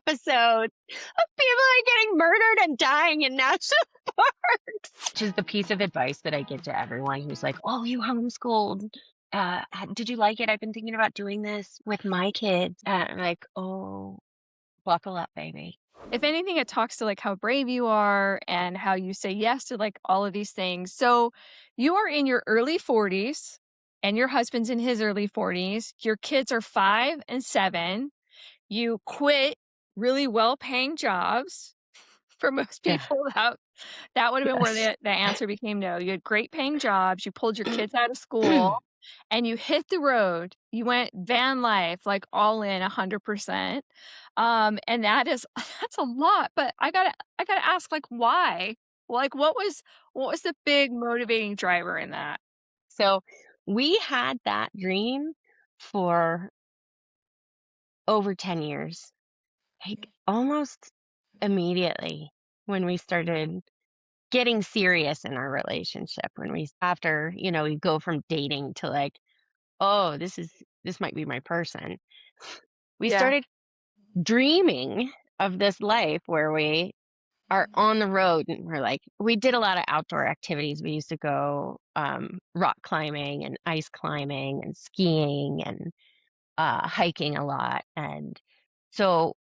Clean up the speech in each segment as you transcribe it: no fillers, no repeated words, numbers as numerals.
episodes of people are getting murdered and dying in national parks. Which is the piece of advice that I give to everyone who's like, "Oh, you homeschooled. Did you like it? I've been thinking about doing this with my kids." I'm like, "Oh, buckle up, baby." If anything, it talks to like how brave you are and how you say yes to like all of these things. So you are in your early 40s and your husband's in his early 40s. Your kids are 5 and 7. You quit really well paying jobs. For most Yeah. people, that would have been where Yes. the answer became no. You had great paying jobs, you pulled your kids out of school, and you hit the road. You went van life, like, all in 100%. And that is that's a lot, but I gotta ask, like, why? Like, what was the big motivating driver in that? So we had that dream for over 10 years, like almost immediately when we started getting serious in our relationship. When we, after, you go from dating to like, oh, this might be my person. We Yeah. started dreaming of this life where we are on the road and we're like, we did a lot of outdoor activities. We used to go rock climbing and ice climbing and skiing and hiking a lot. And so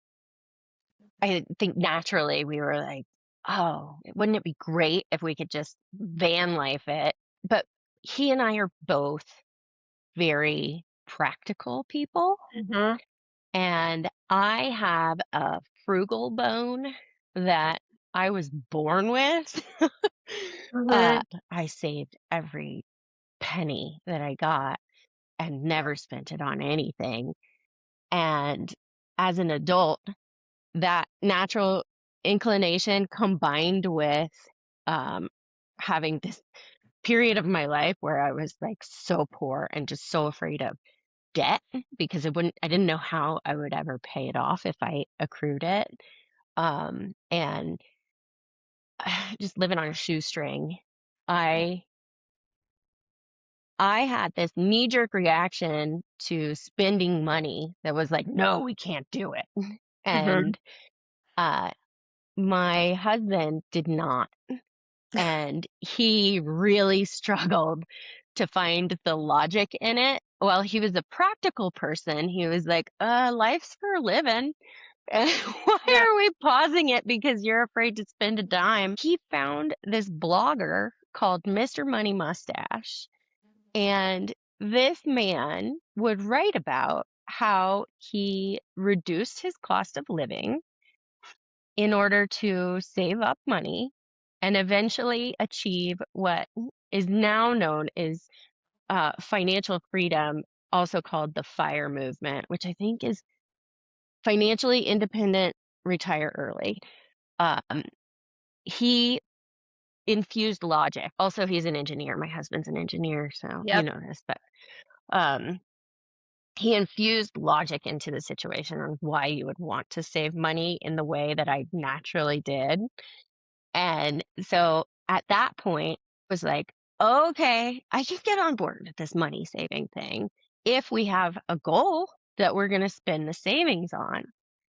I think naturally we were like, oh, wouldn't it be great if we could just van life it? But he and I are both very practical people. Mhm. And I have a frugal bone that I was born with. Mhm. I saved every penny that I got and never spent it on anything. And as an adult, that natural inclination combined with um, having this period of my life where I was like so poor and just so afraid of debt because I didn't know how I would ever pay it off if I accrued it. And just living on a shoestring. I I had this knee-jerk reaction to spending money that was like, no, we can't do it. Mhm. And uh my husband did not. And he really struggled to find the logic in it. Well, he was a practical person. He was like, life's for a living. Yeah. Why are we pausing it because you're afraid to spend a dime? He found this blogger called Mr. Money Mustache. And this man would write about how he reduced his cost of living in order to save up money and eventually achieve what is now known as financial freedom, also called the FIRE movement, which I think is financially independent, retire early. Um, he infused logic. Also, he's an engineer. My husband's an engineer, so you Yep. know this, but um, he infused logic into the situation on why you would want to save money in the way that I naturally did. And so at that point was like, okay, I can get on board with this money saving thing if we have a goal that we're going to spend the savings on.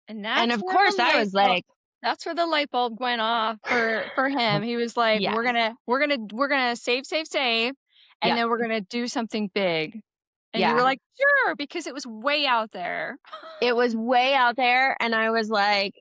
And And that's of where course the I light was bulb like, that's where the light bulb went off for him. He was like, yes, "We're gonna save, save, save, and yeah, then we're gonna do something big." And you were yeah. like, "Sure," because it was way out there. It was way out there. And I was like,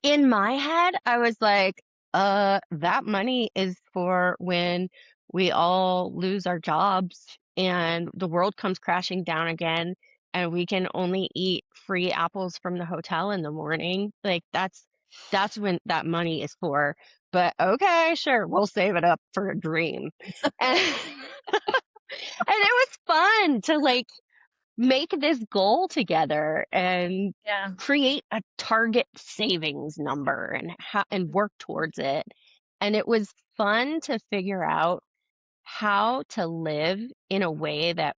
in my head, I was like, that money is for when we all lose our jobs and the world comes crashing down again and we can only eat free apples from the hotel in the morning. Like that's when that money is for. But okay, sure, we'll save it up for a dream. And and it was fun to like make this goal together and Yeah. create a target savings number and work towards it. And it was fun to figure out how to live in a way that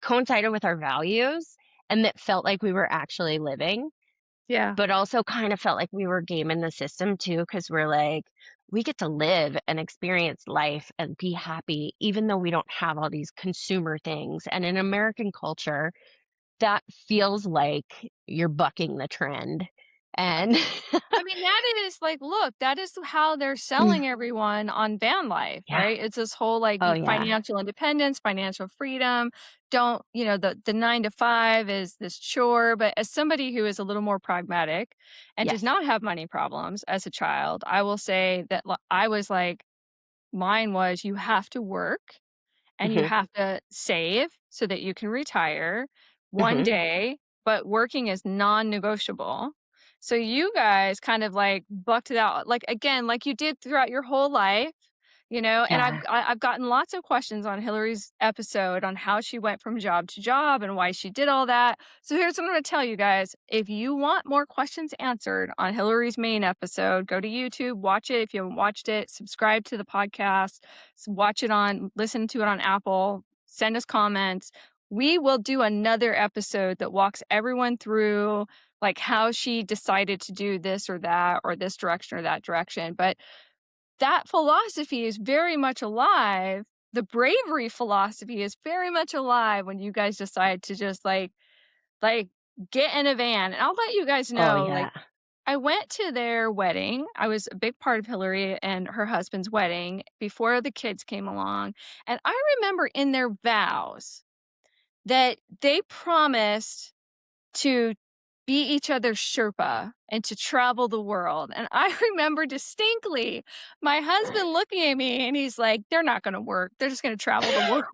coincided with our values and that felt like we were actually living, Yeah. but also kind of felt like we were gaming the system too, because we're like, we get to live and experience life and be happy, even though we don't have all these consumer things. And in American culture, that feels like you're bucking the trend. Yeah. And I mean, that is like, look, that is how they're selling everyone on van life, yeah. right? It's this whole like Oh, yeah. financial independence, financial freedom. Don't, the 9 to 5 is this chore. But as somebody who is a little more pragmatic and did Yes. not have money problems as a child, I will say that I was like, mine was you have to work and you Mhm. have to save so that you can retire one Mhm. day, but working is non-negotiable. So you guys kind of like bucked it out, like again, like you did throughout your whole life, and Yeah. I've gotten lots of questions on Hillary's episode on how she went from job to job and why she did all that. So here's what I'm going to tell you guys. If you want more questions answered on Hillary's main episode, go to YouTube, watch it. If you haven't watched it, subscribe to the podcast, watch it on, listen to it on Apple, send us comments. We will do another episode that walks everyone through like how she decided to do this or that or this direction or that direction. But that philosophy is very much alive. The bravery philosophy is very much alive when you guys decide to just like get in a van. And I'll let you guys Oh, know, like yeah. I went to their wedding. I was a big part of Hillary and her husband's wedding before the kids came along. And I remember in their vows that they promised to be each other's Sherpa and to travel the world. And I remember distinctly my husband looking at me and he's like, they're not going to work. They're just going to travel the world.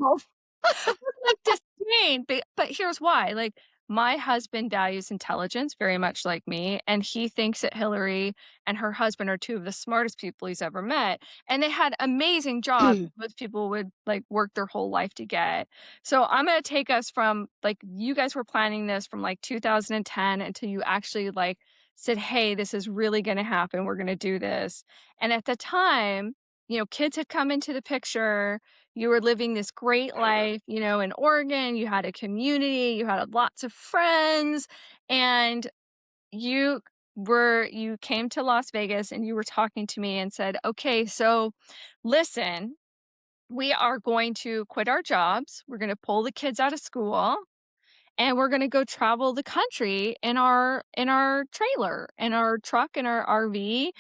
Like disdain, but here's why, like, my husband values intelligence very much like me, and he thinks that Hillary and her husband are 2 of the smartest people he's ever met, and they had amazing jobs most people would, like, work their whole life to get. So I'm gonna take us from, like, you guys were planning this from, like, 2010 until you actually, like, said, "Hey, this is really gonna happen, we're gonna do this." And at the time, kids had come into the picture, you were living this great life, in Oregon, you had a community, you had lots of friends, and you you came to Las Vegas and you were talking to me and said, "Okay, so listen, we are going to quit our jobs. We're going to pull the kids out of school and we're going to go travel the country in our trailer, in our truck, in our RV."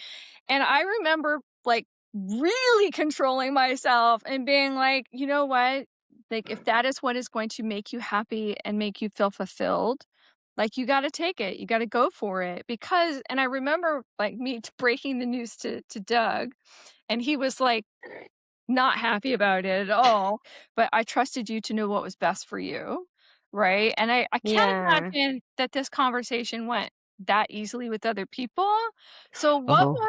And I remember, like, really controlling myself and being like, "You know what? Like, if that is what is going to make you happy and make you feel fulfilled, like, you gotta take it. You gotta go for it." Because and I remember, like, me breaking the news to Doug, and he was, like, not happy about it at all, but I trusted you to know what was best for you, right? And I can't Yeah. imagine that this conversation went that easily with other people. So Oh.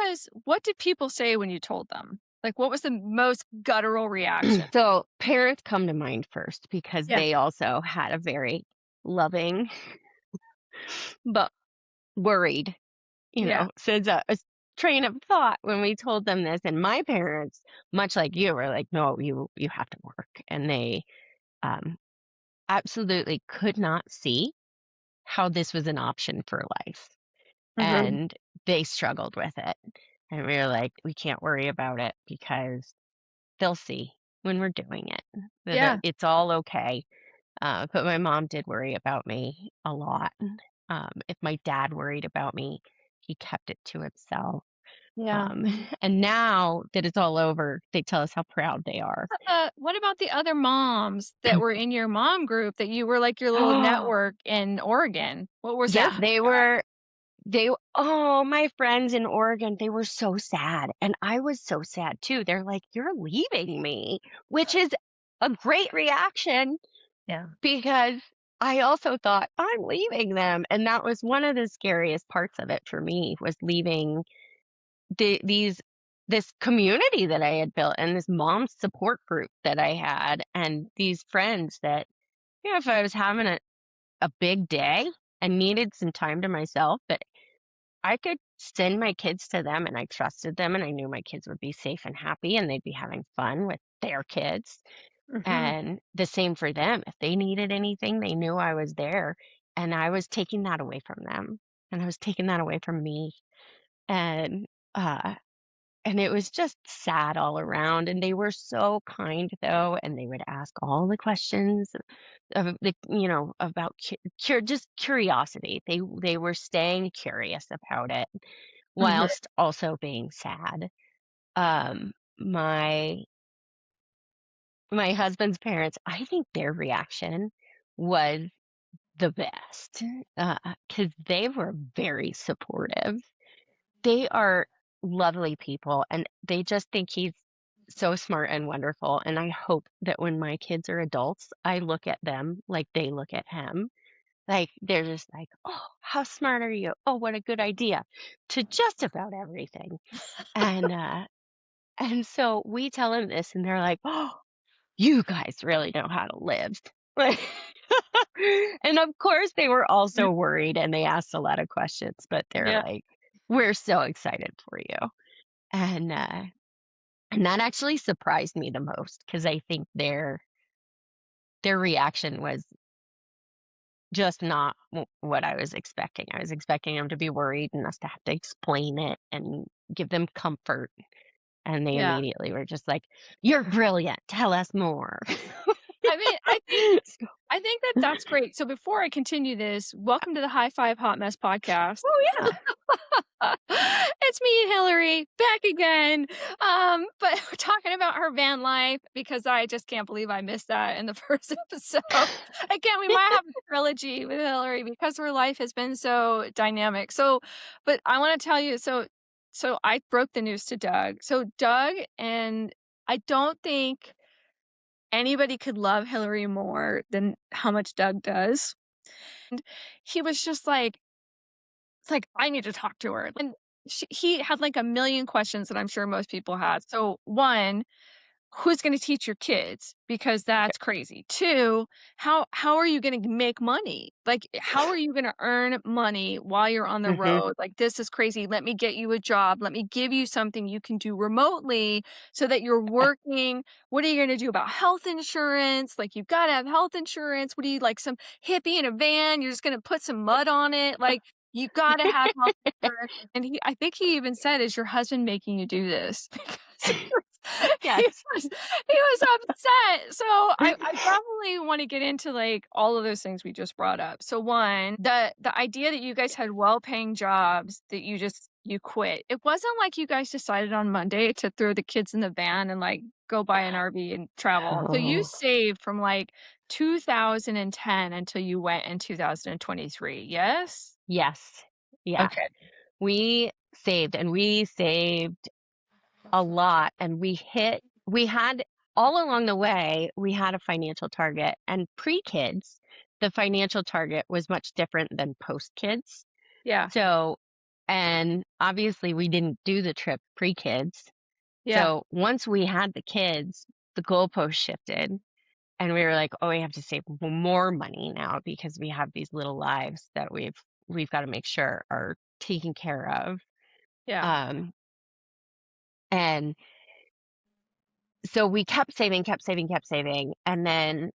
what did people say when you told them? Like, what was the most guttural reaction? So, parents come to mind first because Yeah, they also had a very loving but worried, yeah, since a train of thought when we told them this. And my parents, much like you, were like, "No, you have to work." And they, um, absolutely could not see how this was an option for life, mhm, and they struggled with it. And we were like, "We can't worry about it because they'll see when we're doing it that yeah, it's all okay." But my mom did worry about me a lot. If my dad worried about me, he kept it to himself. yeah. And now that it's all over, they tell us how proud they are. What about the other moms that were in your mom group that you were like your little Oh, network in Oregon? What was yep, that? they my friends in Oregon, they were so sad. And I was so sad too. They're like, "You're leaving me," which is a great reaction Yeah. because I also thought I'm leaving them. And that was one of the scariest parts of it for me was leaving these this community that I had built and this mom support group that I had and these friends that, if I was having a big day and needed some time to myself, that I could send my kids to them and I trusted them and I knew my kids would be safe and happy and they'd be having fun with their kids. Mhm. And the same for them. If they needed anything, they knew I was there. And I was taking that away from them. And I was taking that away from me. And and it was just sad all around, and they were so kind, though, and they would ask all the questions of the about just curiosity. They were staying curious about it Mhm. whilst also being sad. My husband's parents, I think their reaction was the best, because they were very supportive. They are lovely people, and they just think he's so smart and wonderful, and I hope that when my kids are adults, I look at them like they look at him. Like, they're just like, "Oh, how smart are you? Oh, what a good idea," to just about everything, and, so we tell them this, and they're like, "Oh, you guys really know how to live." Like, and of course, they were also worried and they asked a lot of questions, but they're Yeah, like, "We're so excited for you." And that actually surprised me the most because I think their reaction was just not what I was expecting. I was expecting them to be worried and us to have to explain it and give them comfort. And they yeah. immediately were just like, "You're brilliant. Tell us more." I mean, I think So I think that that's great. So before I continue this, welcome to the High Five Hot Mess podcast. oh, yeah. It's me and Hilary back again. But we're talking about her van life because I just can't believe I missed that in the first episode. Again, we might have a trilogy with Hilary because her life has been so dynamic. So, but I want to tell you, so I broke the news to Doug. So Doug and I don't think anybody could love Hilary more than how much Doug does. And he was just like, it's like, "I need to talk to her." And he had, like, a million questions that I'm sure most people had. So, 1, who's gonna teach your kids? Because that's crazy. 2, how are you gonna make money? Like, how are you gonna earn money while you're on the Mhm. road? Like, this is crazy. Let me get you a job. Let me give you something you can do remotely so that you're working. What are you gonna do about health insurance? Like, you've gotta have health insurance. What are you, like, some hippie in a van? You're just gonna put some mud on it? Like, you gotta have health insurance. And I think he even said, "Is your husband making you do this?" Because he Yes. was upset. So I definitely want to get into like all of those things we just brought up. So one, the idea that you guys had well-paying jobs that you quit. It wasn't like you guys decided on Monday to throw the kids in the van and like go buy an RV and travel. So you Oh, saved from like 2010 until you went in 2023. Yes? yes. Yeah. Okay. We saved a lot, and we had all along the way, we had a financial target, and pre-kids, the financial target was much different than post-kids. Yeah. So, and obviously we didn't do the trip pre-kids. Yeah. So once we had the kids, the goalpost shifted, and we were like, "Oh, we have to save more money now because we have these little lives that we've got to make sure are taken care of." Yeah. Um, and so we kept saving, kept saving, kept saving, and then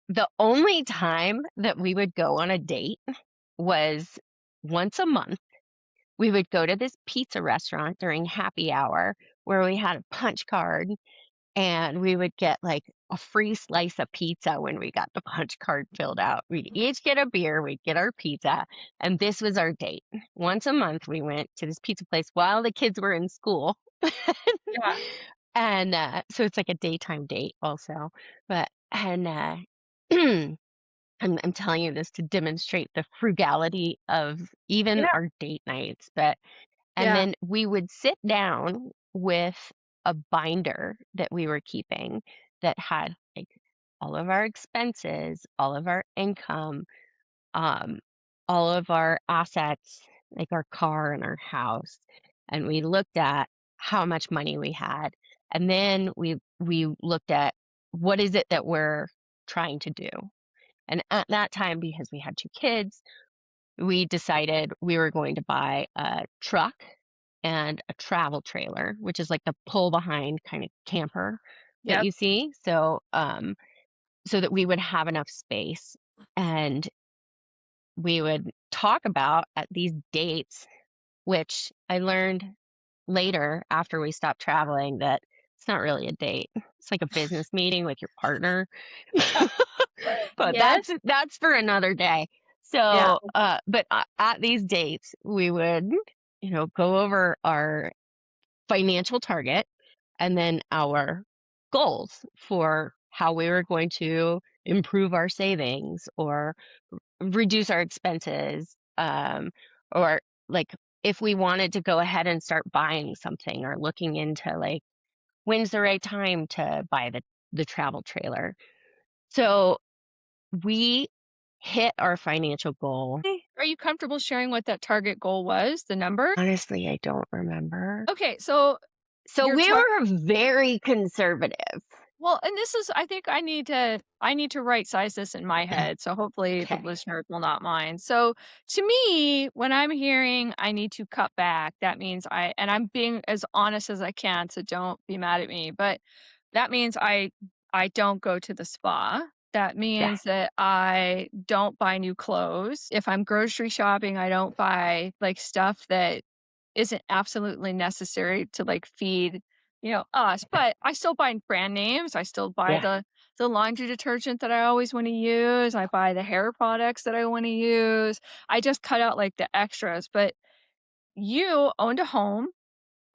the only time that we would go on a date was once a month. We would go to this pizza restaurant during happy hour where we had a punch card, and we would get, like, a free slice of pizza when we got the punch card filled out. We'd each get a beer, we'd get our pizza, and this was our date. Once a month, we went to this pizza place while the kids were in school. Yeah. And, so it's like a daytime date also, but I'm telling you this to demonstrate the frugality of even Yeah. our date nights, but and Yeah. then we would sit down with a binder that we were keeping that had, like, all of our expenses, all of our income, um, all of our assets, like our car and our house, and we looked at how much money we had, and then we looked at what is it that we're trying to do. And at that time, because we had 2 kids, we decided we were going to buy a truck and a travel trailer, which is like the pull behind kind of camper that Yep. you see. So, so that we would have enough space, and we would talk about at these dates, which I learned later after we stopped traveling that it's not really a date. It's like a business meeting with your partner. Yeah. But Yes. that's for another day. Yeah. So, but at these dates, we would, go over our financial target and then our goals for how we were going to improve our savings or reduce our expenses, or like if we wanted to go ahead and start buying something or looking into like when's the right time to buy the travel trailer. So we hit our financial goal. Are you comfortable sharing what that target goal was, the number? Honestly, I don't remember. Okay, so So your we tar were very conservative. well, and this is I think I need to right size this in my head, so hopefully the Okay. listeners will not mind. So, to me, when I'm hearing I need to cut back, that means I'm being as honest as I can, so don't be mad at me, but that means I don't go to the spa. That Yeah. means that I don't buy new clothes. If I'm grocery shopping, I don't buy, like, stuff that isn't absolutely necessary to, like, feed, us, but I still buy brand names. I still buy Yeah. the laundry detergent that I always wanna use. I buy the hair products that I wanna use. I just cut out, like, the extras, but you owned a home,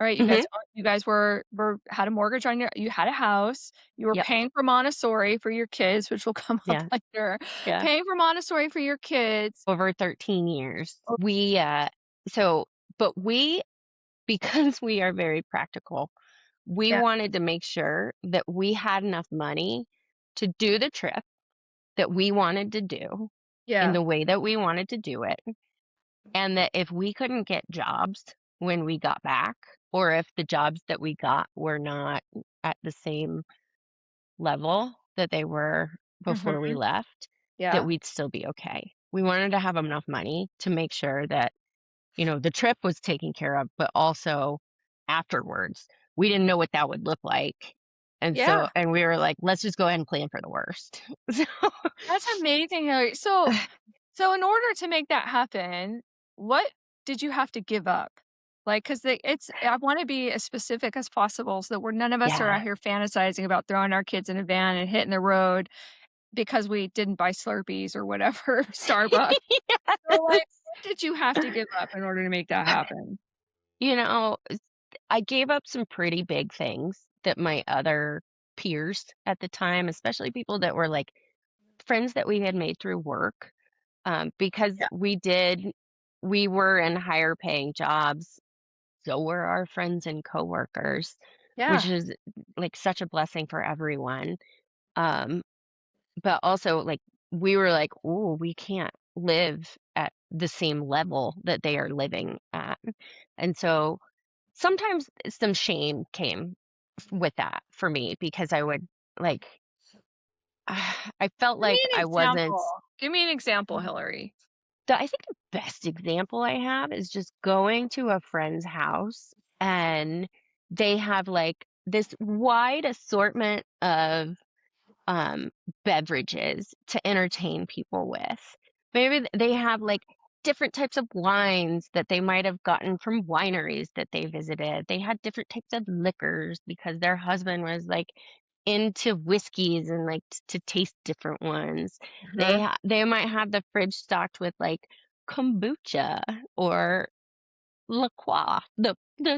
right? Hmm. You guys were had a mortgage on you had a house. You were Yep. paying for Montessori for your kids, which will come up Yeah. later. Yeah. Paying for Montessori for your kids. Over 13 years. Oh, So, but we, because we are very practical, we yeah, wanted to make sure that we had enough money to do the trip that we wanted to do in yeah, the way that we wanted to do it. And that if we couldn't get jobs when we got back, or if the jobs that we got were not at the same level that they were before we mhm, left, that yeah, we'd still be okay. We wanted to have enough money to make sure that, the trip was taken care of, but also afterwards, we didn't know what that would look like. yeah. And we were like, let's just go ahead and plan for the worst. So, That's amazing, Hilary. So in order to make that happen, what did you have to give up? Like, because it's I want to be as specific as possible so that we're none of us are yeah. out here fantasizing about throwing our kids in a van and hitting the road because we didn't buy Slurpees or whatever, Starbucks. So, like, what did you have to give up in order to make that happen? You know, I gave up some pretty big things that my other peers at the time, especially people that were like friends that we had made through work, because Yeah. we were in higher paying jobs. So were our friends and coworkers, which Yeah. is like such a blessing for everyone. Um, but also like we were like, oh, we can't live at the same level that they are living at. And so sometimes some shame came with that for me because I would like I felt Give me like an I wasn't. example. Give me an example, Hillary. I think the best example I have is just going to a friend's house and they have like this wide assortment of um, beverages to entertain people with. Maybe they have like different types of wines that they might have gotten from wineries that they visited. They had different types of liquors because their husband was like into whiskeys and like to taste different ones. Mhm. They might have the fridge stocked with like kombucha or La Croix,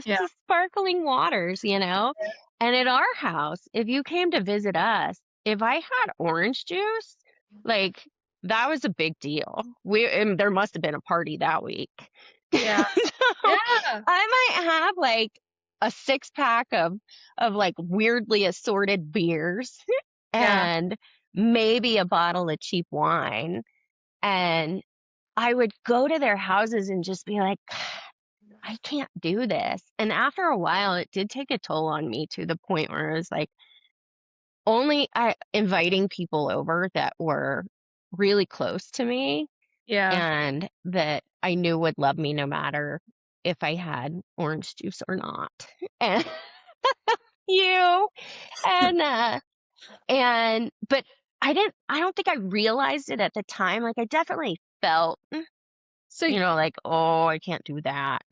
Yeah. the sparkling waters, you know? And at our house, if you came to visit us, if I had orange juice, like, that was a big deal. And there must have been a party that week. Yeah. So, Yeah. I might have, like, a six-pack of, like, weirdly assorted beers Yeah. and maybe a bottle of cheap wine, and I would go to their houses and just be like, I can't do this. And after a while, it did take a toll on me to the point where it was like only inviting people over that were really close to me Yeah. and that I knew would love me no matter if I had orange juice or not. And you but I don't think I realized it at the time. Like I definitely felt, So like, oh, I can't do that,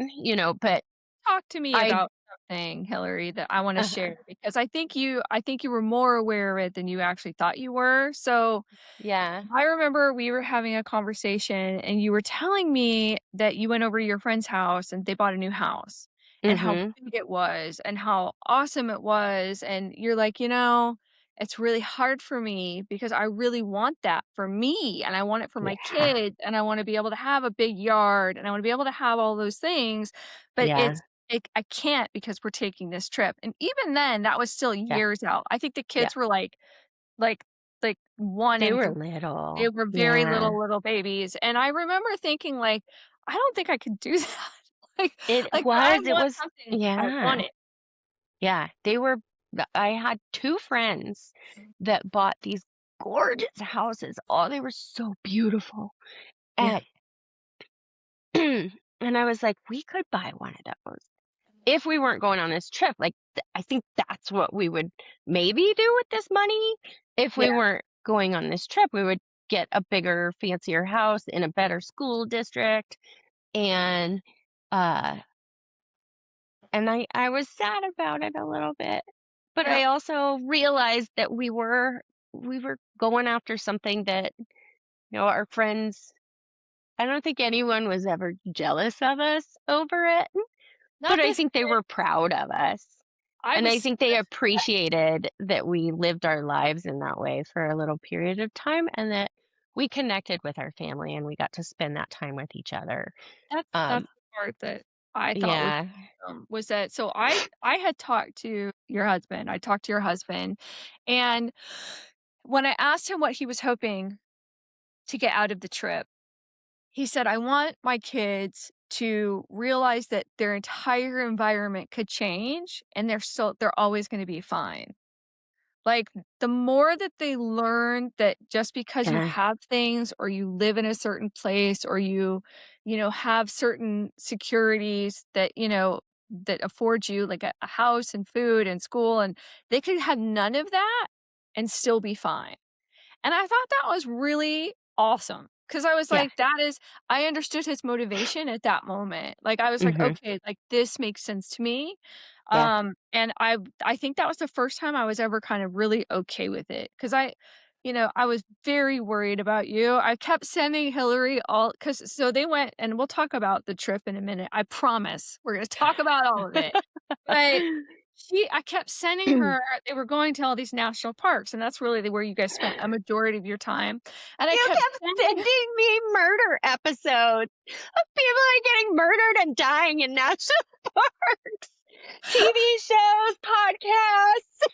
but talk to me I about something, Hilary, that I wanna uh share because I think you were more aware of it than you actually thought you were. So, yeah. I remember we were having a conversation and you were telling me that you went over to your friend's house and they bought a new house and how Mhm. big it was and how awesome it was. And you're like, it's really hard for me because I really want that for me and I want it for my Yeah. kids and I want to be able to have a big yard and I want to be able to have all those things. But Yeah. I can't because we're taking this trip. And even then, that was still Yeah. years out. I think the Yeah. kids were like, like 1 They and were 3. They little. were very Yeah. little babies, and I remember thinking, like, "I don't think I could do that." Like It want was something I want yeah. it. Yeah. I had 2 friends that bought these gorgeous houses. Oh, they were so beautiful. Yeah, And and I was like, "We could buy one of those if we weren't going on this trip." Like, I think that's what we would maybe do with this money. If yeah. we weren't going on this trip, we would get a bigger, fancier house in a better school district. And, uh, and I was sad about it a little bit, but Yep, I also realized that we were going after something that, our friends, I don't think anyone was ever jealous of us over it, but not I this think they kid. were proud of us. I And I was think they appreciated that we lived our lives in that way for a little period of time and that we connected with our family and we got to spend that time with each other. that's Um, the part that I thought yeah. was that so I had talked to your husband. I talked to your husband, and when I asked him what he was hoping to get out of the trip, he said, "I want my kids to realize that their entire environment could change and they're always gonna be fine." Like, the more that they learn that just because you Yeah. have things or you live in a certain place or have certain securities that afford you, like a house and food and school, and they could have none of that and still be fine. And I thought that was really awesome because I was Yeah. like, I understood his motivation at that moment. Like, I was like, Mhm. "Okay, like, this makes sense to me." Yeah. And I think that was the first time I was ever kind of really okay with it because I was very worried about you. I kept sending Hillary all because so they went and we'll talk about the trip in a minute. I promise. We're gonna talk about all of it. But I kept sending her they were going to all these national parks, and that's really where you guys spent a majority of your time, and I You kept kept sending sending me murder episodes of people are getting murdered and dying in national parks, TV shows, podcasts.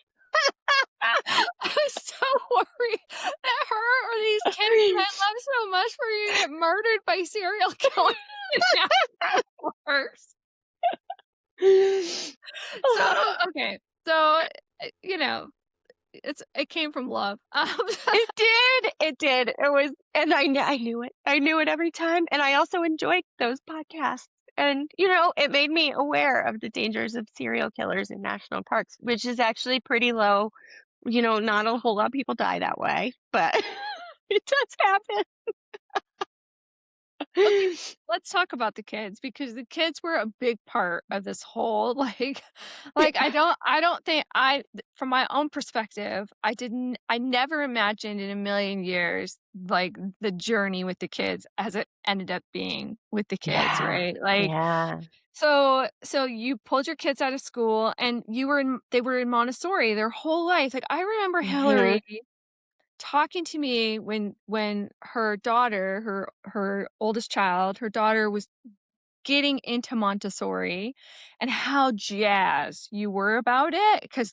I was so worried that her or these kids that I love so much were gonna get murdered by serial killers in national parks. So, okay. So, you know, it came from love. It did. It was, and I knew it. I knew it every time, and I also enjoyed those podcasts. And, it made me aware of the dangers of serial killers in national parks, which is actually pretty low. Not a whole lot of people die that way, but it does happen. Okay, let's talk about the kids because the kids were a big part of this whole like Yeah. I don't think from my own perspective, I never imagined in a million years like the journey with the kids as it ended up being with the kids, Yeah. right? Like Yeah. so you pulled your kids out of school and they were in Montessori their whole life. Like I remember Mhm. Hillary talking to me when her daughter, her oldest child, her daughter was getting into Montessori and how jazzed you were about it because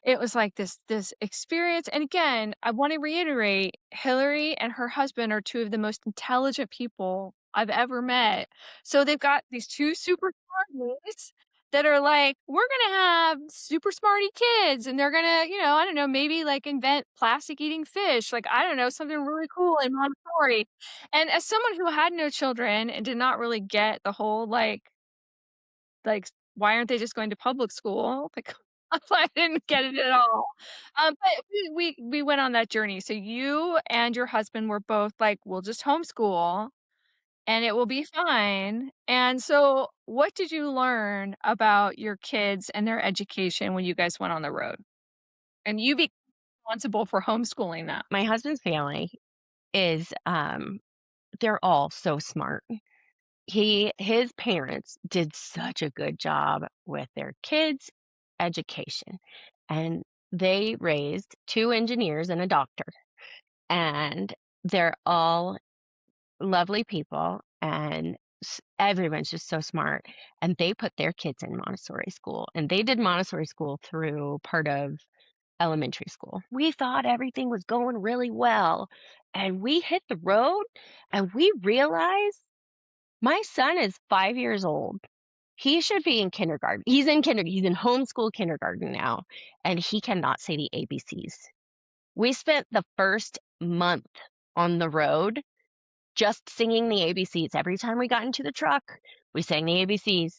it was like this experience, and again, I wanna reiterate, Hillary and her husband are 2 of the most intelligent people I've ever met. So they've got these 2 super smart boys that are like, "We're gonna have super smarty kids, and they're gonna, I don't know, maybe, like, invent plastic eating fish." Like, I don't know, something really cool in Montessori. And as someone who had no children and did not really get the whole, why aren't they just going to public school? Like, I didn't get it at all. But we went on that journey. So you and your husband were both like, "We'll just homeschool." and it will be fine. And so, what did you learn about your kids and their education when you guys went on the road? And you be responsible for homeschooling them. My husband's family is, they're all so smart. His parents did such a good job with their kids' education, and they raised 2 engineers and a doctor, and they're all lovely people, and everyone's just so smart, and they put their kids in Montessori school, and they did Montessori school through part of elementary school. We thought everything was going really well, and we hit the road, and we realized my son is 5 years old. He should be in kindergarten. He's in homeschool kindergarten now, and he cannot say the ABCs. We spent the first month on the road just singing the ABCs. Every time we got into the truck, we sang the ABCs.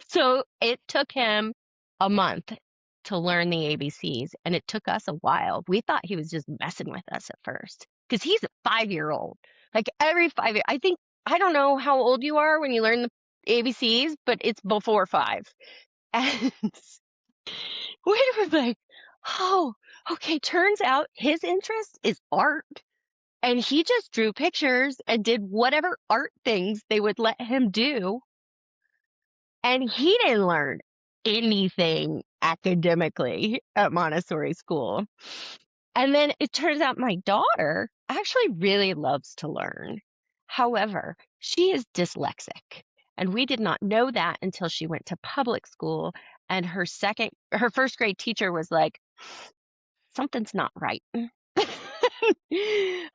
So it took him a month to learn the ABCs, and it took us a while. We thought he was just messing with us at first because he's a 5-year-old. Like every 5 year, I don't know how old you are when you learn the ABCs, but it's before 5. And we were like, oh, okay. Turns out his interest is art. And he just drew pictures and did whatever art things they would let him do. And he didn't learn anything academically at Montessori school. And then it turns out my daughter actually really loves to learn. However, she is dyslexic. And we did not know that until she went to public school. And her first grade teacher was like, something's not right.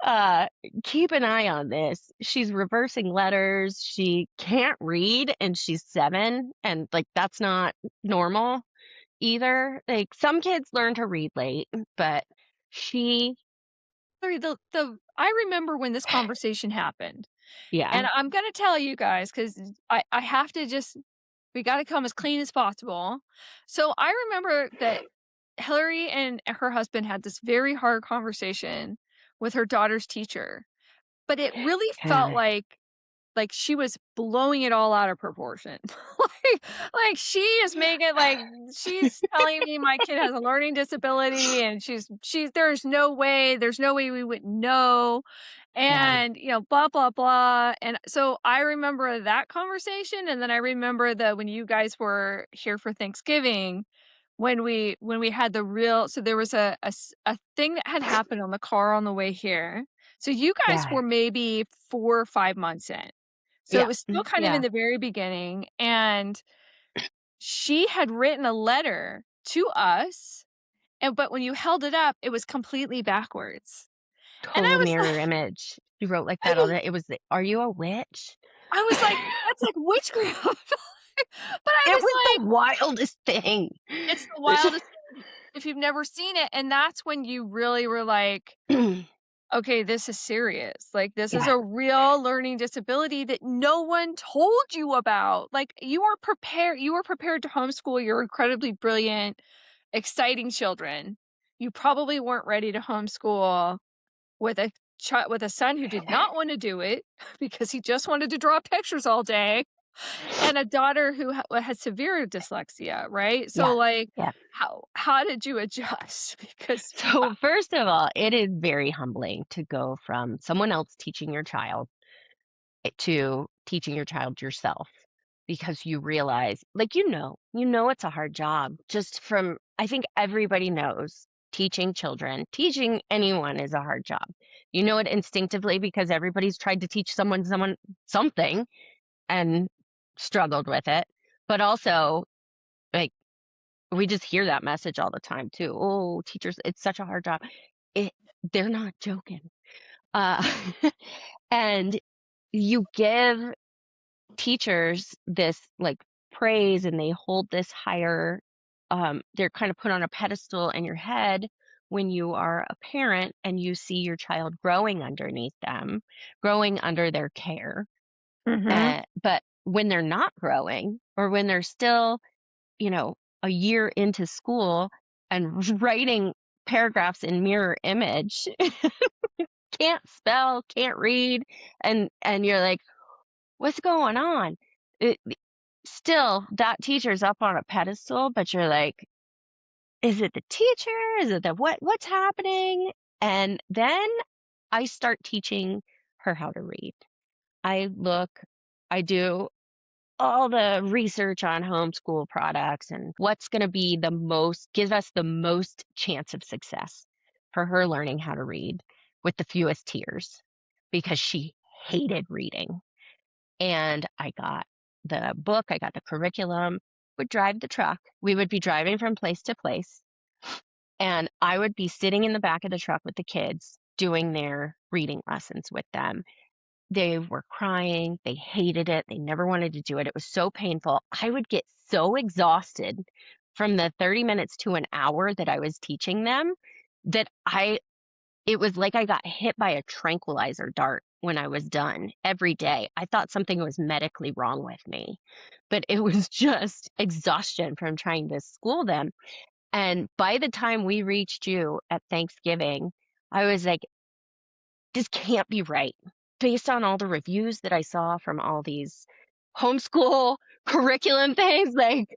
uh, Keep an eye on this. She's reversing letters. She can't read and she's 7. And like, that's not normal either. Like, some kids learn to read late, but she, Sorry, the I remember when this conversation happened, yeah, and I'm gonna tell you guys because I have to just we gotta come as clean as possible. So, I remember that Hilary and her husband had this very hard conversation with her daughter's teacher, but it really felt yeah, like she was blowing it all out of proportion. Like she is making like she's telling me my kid has a learning disability and she's there's no way we would know. yeah, And blah blah blah. And so I remember that conversation and then I remember that when you guys were here for Thanksgiving, when we had the real so there was a thing that had happened on the car on the way here. So you guys yeah, were maybe 4 or 5 months in. So it yeah, was still kind of in yeah, the very beginning, and she had written a letter to us, but when you held it up, it was completely backwards. And I total was mirror like image. She wrote like I that all mean, day. Are you a witch? I was like, "That's like witchcraft." But I It was was like, the wildest thing. "It's the wildest thing if you've never seen it," and that's when you really were like, "Okay, this is serious. Like, this is Yeah, a real learning disability that no one told you about." Like, you were prepared to homeschool your incredibly brilliant, exciting children. You probably weren't ready to homeschool with with a son who did not wanna do it because he just wanted to draw pictures all day, and a daughter who had severe dyslexia, right? So, yeah, like, yeah. how did you adjust? Because wow. So, first of all, it is very humbling to go from someone else teaching your child to teaching your child yourself because you realize, like, it's a hard job just from, I think everybody knows teaching children, teaching anyone is a hard job. You know it instinctively because everybody's tried to teach someone something and struggled with it. But also, like, we just hear that message all the time too. Oh, teachers, it's such a hard job. It, they're not joking. Uh, and you give teachers this like praise and they hold this higher, they're kind of put on a pedestal in your head when you are a parent and you see your child growing underneath them, growing under their care. Mhm. But when they're not growing or when they're still, you know, a year into school and writing paragraphs in mirror image can't spell, can't read, and you're like, "What's going on?" It still, that teacher's up on a pedestal, but you're like, "Is it the teacher? Is it the what's happening?" And then I start teaching her how to read. I look I do all the research on homeschool products and what's gonna be the most give us the most chance of success for her learning how to read with the fewest tears, because she hated reading. And I got the book, I got the curriculum, would drive the truck. We would be driving from place to place, and I would be sitting in the back of the truck with the kids doing their reading lessons with them. They were crying, they hated it, they never wanted to do it, it was so painful. I would get so exhausted from the 30 minutes to an hour that I was teaching them that I it was like I got hit by a tranquilizer dart when I was done every day. I thought something was medically wrong with me, but it was just exhaustion from trying to school them. And by the time we reached you at Thanksgiving, I was like, this can't be right. Based on all the reviews that I saw from all these homeschool curriculum things, like,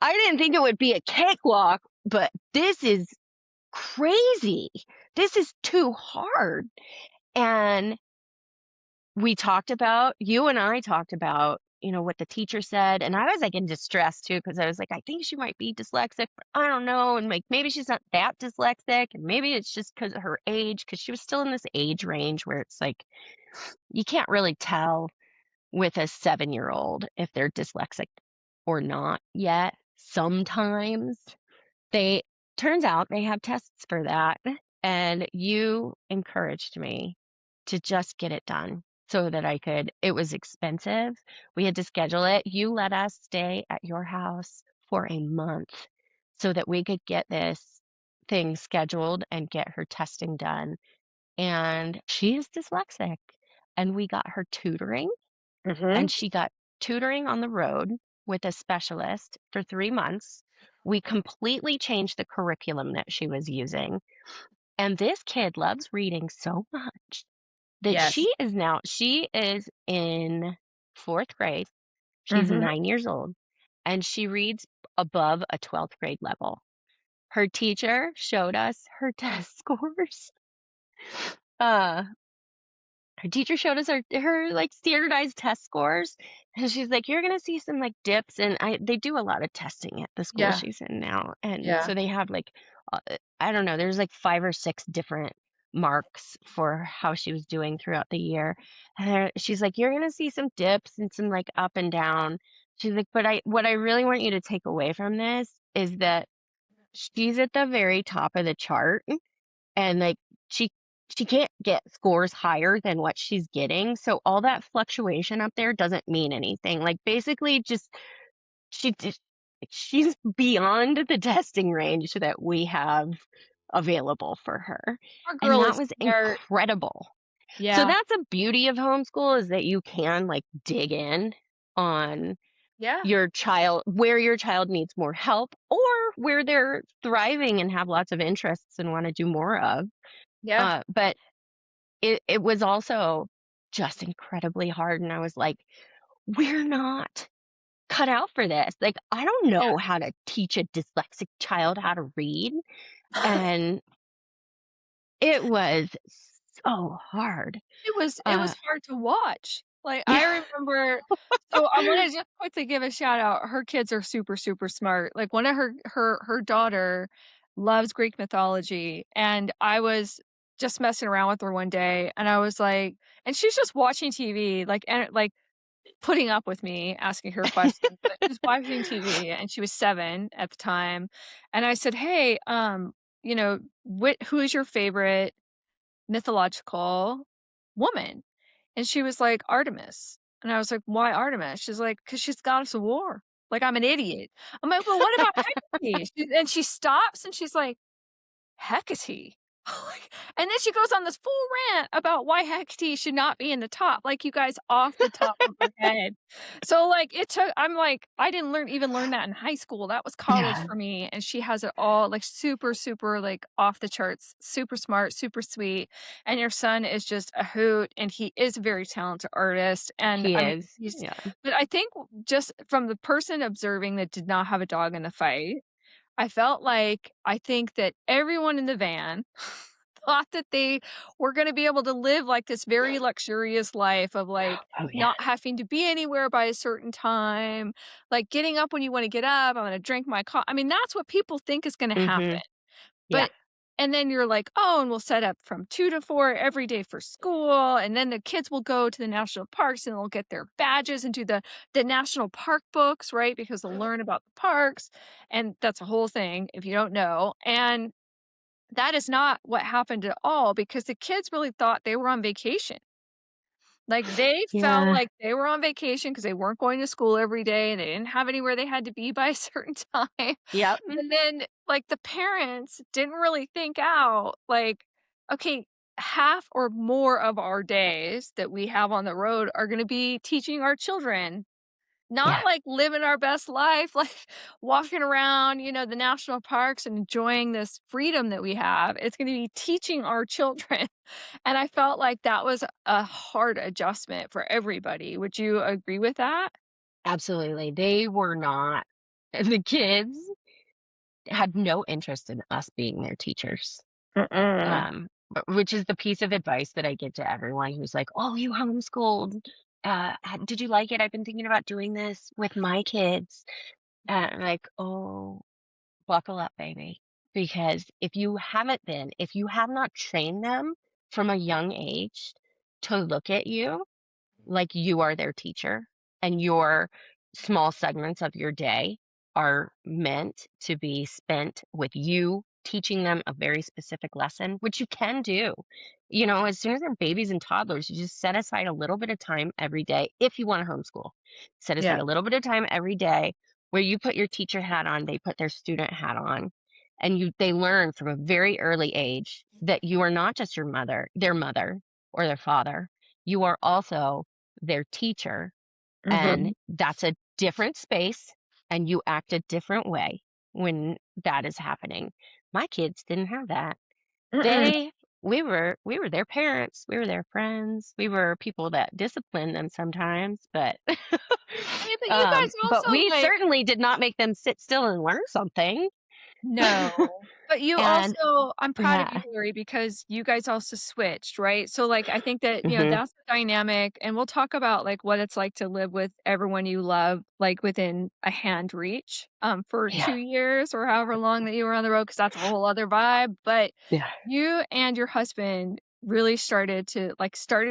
I didn't think it would be a cakewalk, but this is crazy. This is too hard. And you and I talked about, what the teacher said. And I was like in distress too, because I was like, I think she might be dyslexic, but I don't know. And like, maybe she's not that dyslexic. And maybe it's just because of her age, because she was still in this age range where it's like, you can't really tell with a 7-year-old if they're dyslexic or not yet. Sometimes they turns out they have tests for that, and you encouraged me to just get it done so that it was expensive. We had to schedule it. You let us stay at your house for a month so that we could get this thing scheduled and get her testing done. And she is dyslexic, and we got her tutoring, Mhm. and she got tutoring on the road with a specialist for 3 months. We completely changed the curriculum that she was using, and this kid loves reading so much that Yes. she is in 4th grade. She's Mhm. 9 years old, and she reads above a 12th grade level. Her teacher showed us her test scores. Uh, her teacher showed us her like standardized test scores, and she's like, "You're gonna see some like dips." And they do a lot of testing at the school Yeah. she's in now, and Yeah. so they have like I don't know, there's like 5 or 6 different marks for how she was doing throughout the year. And she's like, "You're gonna see some dips and some like up and down." She's like, "But what I really want you to take away from this is that she's at the very top of the chart, and like she she can't get scores higher than what she's getting, so all that fluctuation up there doesn't mean anything. Like basically just she just she's beyond the testing range that we have available for her." Our And girl that is was smart. incredible. So Yeah. that's a beauty of homeschool, is that you can like dig in on Yeah. where your child needs more help, or where they're thriving and have lots of interests and want to do more of. Yeah. But it was also just incredibly hard, and I was like, "We're not cut out for this." Like, I don't know how to teach a dyslexic child how to read, Yeah. and it was so hard. It was Uh, hard to watch. Like, I yeah. remember so I wanna just quickly give a shout out. Her kids are super, super smart. Like, one of her daughter loves Greek mythology, and I was just messing around with her one day, and I was like and she's just watching TV, like, putting up with me asking her questions, but she was watching TV, and she was 7 at the time, and I said, "Hey, who is your favorite mythological woman?" And she was like, "Artemis." And I was like, "Why Artemis?" She's like, "'Cause she's goddess of war." Like, I'm an idiot. I'm like, "Well, what about Hecate?" And she stops and she's like, "Hecate? Like, and then she goes on this full rant about why Hecate should not be in the top, like, you guys off the top of her head. So, like, it took I'm like, I didn't learn that in high school, that was college Yeah, for me, and she has it all, like, super, super, like, off the charts, super smart, super sweet, and your son is just a hoot, and he is a very talented artist, and, he I mean, is. he's Yeah. but I think just from the person observing that did not have a dog in the fight, I think that everyone in the van thought that they were gonna be able to live, like, this very luxurious life of, like, Oh, yeah. not having to be anywhere by a certain time, like, getting up when you wanna get up, I'm gonna drink my I mean, that's what people think is gonna happen. Mhm. Yeah. But and then you're like, "Oh, and we'll set up from 2 to 4 every day for school, and then the kids will go to the national parks, and they'll get their badges and do the national park books," right? Because they'll learn about the parks, and that's a whole thing if you don't know, and that is not what happened at all because the kids really thought they were on vacation. Like, they felt Yeah. like they were on vacation because they weren't going to school every day, and they didn't have anywhere they had to be by a certain time. Yep. And then, like, the parents didn't really think out, like, okay, half or more of our days that we have on the road are gonna be teaching our children, not, Yeah, like, living our best life, like, walking around, the national parks and enjoying this freedom that we have. It's gonna be teaching our children, and I felt like that was a hard adjustment for everybody. Would you agree with that? absolutely. They were not the kids had no interest in us being their teachers. Mm-mm. Which is the piece of advice that I give to everyone who's like, "Oh, you homeschooled. Did you like it? I've been thinking about doing this with my kids." I'm like, "Oh, buckle up, baby. Because if you have not trained them from a young age to look at you like you are their teacher and your small segments of your day are meant to be spent with you teaching them a very specific lesson, which you can do. You know, as soon as they're babies and toddlers, you just set aside a little bit of time every day if you want to homeschool. Set aside Yeah. a little bit of time every day where you put your teacher hat on, they put their student hat on, and they learn from a very early age that you are not just their mother or their father. You are also their teacher, and Mhm. that's a different space, and you act a different way when that is happening. My kids didn't have that. Mm-mm. They we were their parents, we were their friends, we were people that disciplined them sometimes, but I mean, but you guys but also, we like certainly did not make them sit still and learn something. No, but you And also I'm proud of you, yeah, Hilary, because you guys also switched, right? So, like, I think that, mhm, that's the dynamic, and we'll talk about, like, what it's like to live with everyone you love, like, within a hand reach, for yeah, 2 years or however long that you were on the road, because that's a whole other vibe, but yeah, you and your husband really started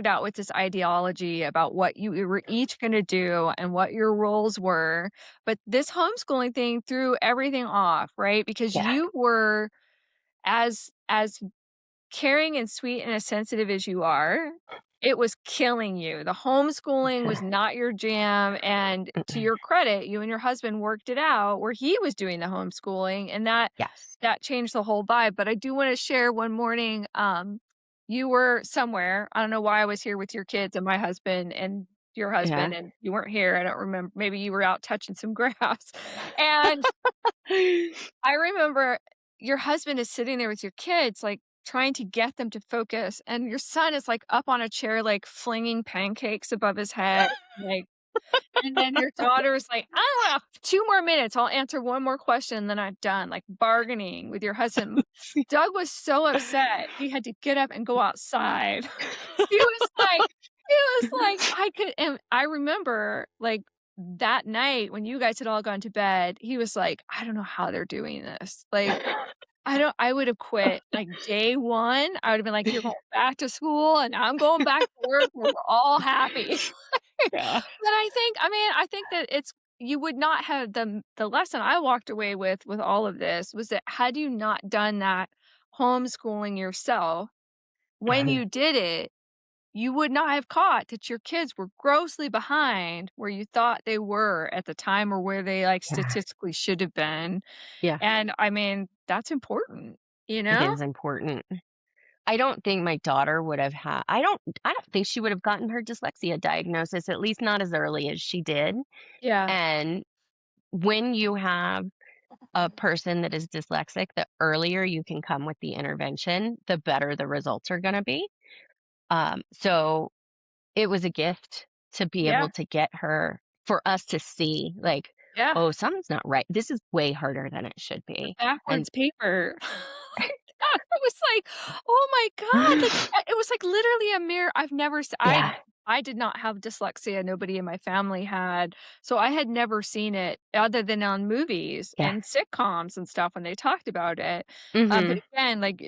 out with this ideology about what you were each gonna do and what your roles were, but this homeschooling thing threw everything off, right? Because yeah, you were as caring and sweet and as sensitive as you are, it was killing you. The homeschooling was not your jam, and to mm-mm, your credit, you and your husband worked it out where he was doing the homeschooling, and yes, that changed the whole vibe. But I do wanna share one morning, you were somewhere, I don't know why I was here with your kids and my husband and your yeah. husband, and you weren't here, I don't remember, maybe you were out touching some grass, and I remember your husband is sitting there with your kids, like, trying to get them to focus, and your son is, like, up on a chair, like, flinging pancakes above his head, like and then your daughter's like, "I don't have 2 more minutes, I'll answer 1 more question, then I'm done," like, bargaining with your husband. Doug was so upset, he had to get up and go outside. He was like, "I could," and I remember, like, that night when you guys had all gone to bed, he was like, "I don't know how they're doing this." Like, I would have quit, like, day 1, I would have been like, "You're going back to school, and I'm going back to work, where we're all happy." Yeah. But I think that it's you would not have the lesson I walked away with all of this was that had you not done that homeschooling yourself, when Mhm. you did it, you would not have caught that your kids were grossly behind where you thought they were at the time or where they, like, Yeah, statistically should have been, yeah, and, I mean, that's important, you it know? is important. I don't think my daughter would have had I don't think she would have gotten her dyslexia diagnosis, at least not as early as she did. Yeah. And when you have a person that is dyslexic, the earlier you can come with the intervention, the better the results are gonna be. So it was a gift to be Yeah. able to get her for us to see, like, Yeah. "Oh, something's not right. This is way harder than it should The be." And backwards paper. I was like, "Oh my god," like, it was, like, literally a mirror. I've never s yeah, I did not have dyslexia, nobody in my family had, so I had never seen it other than on movies yeah. and sitcoms and stuff when they talked about it, but Mhm. again, like,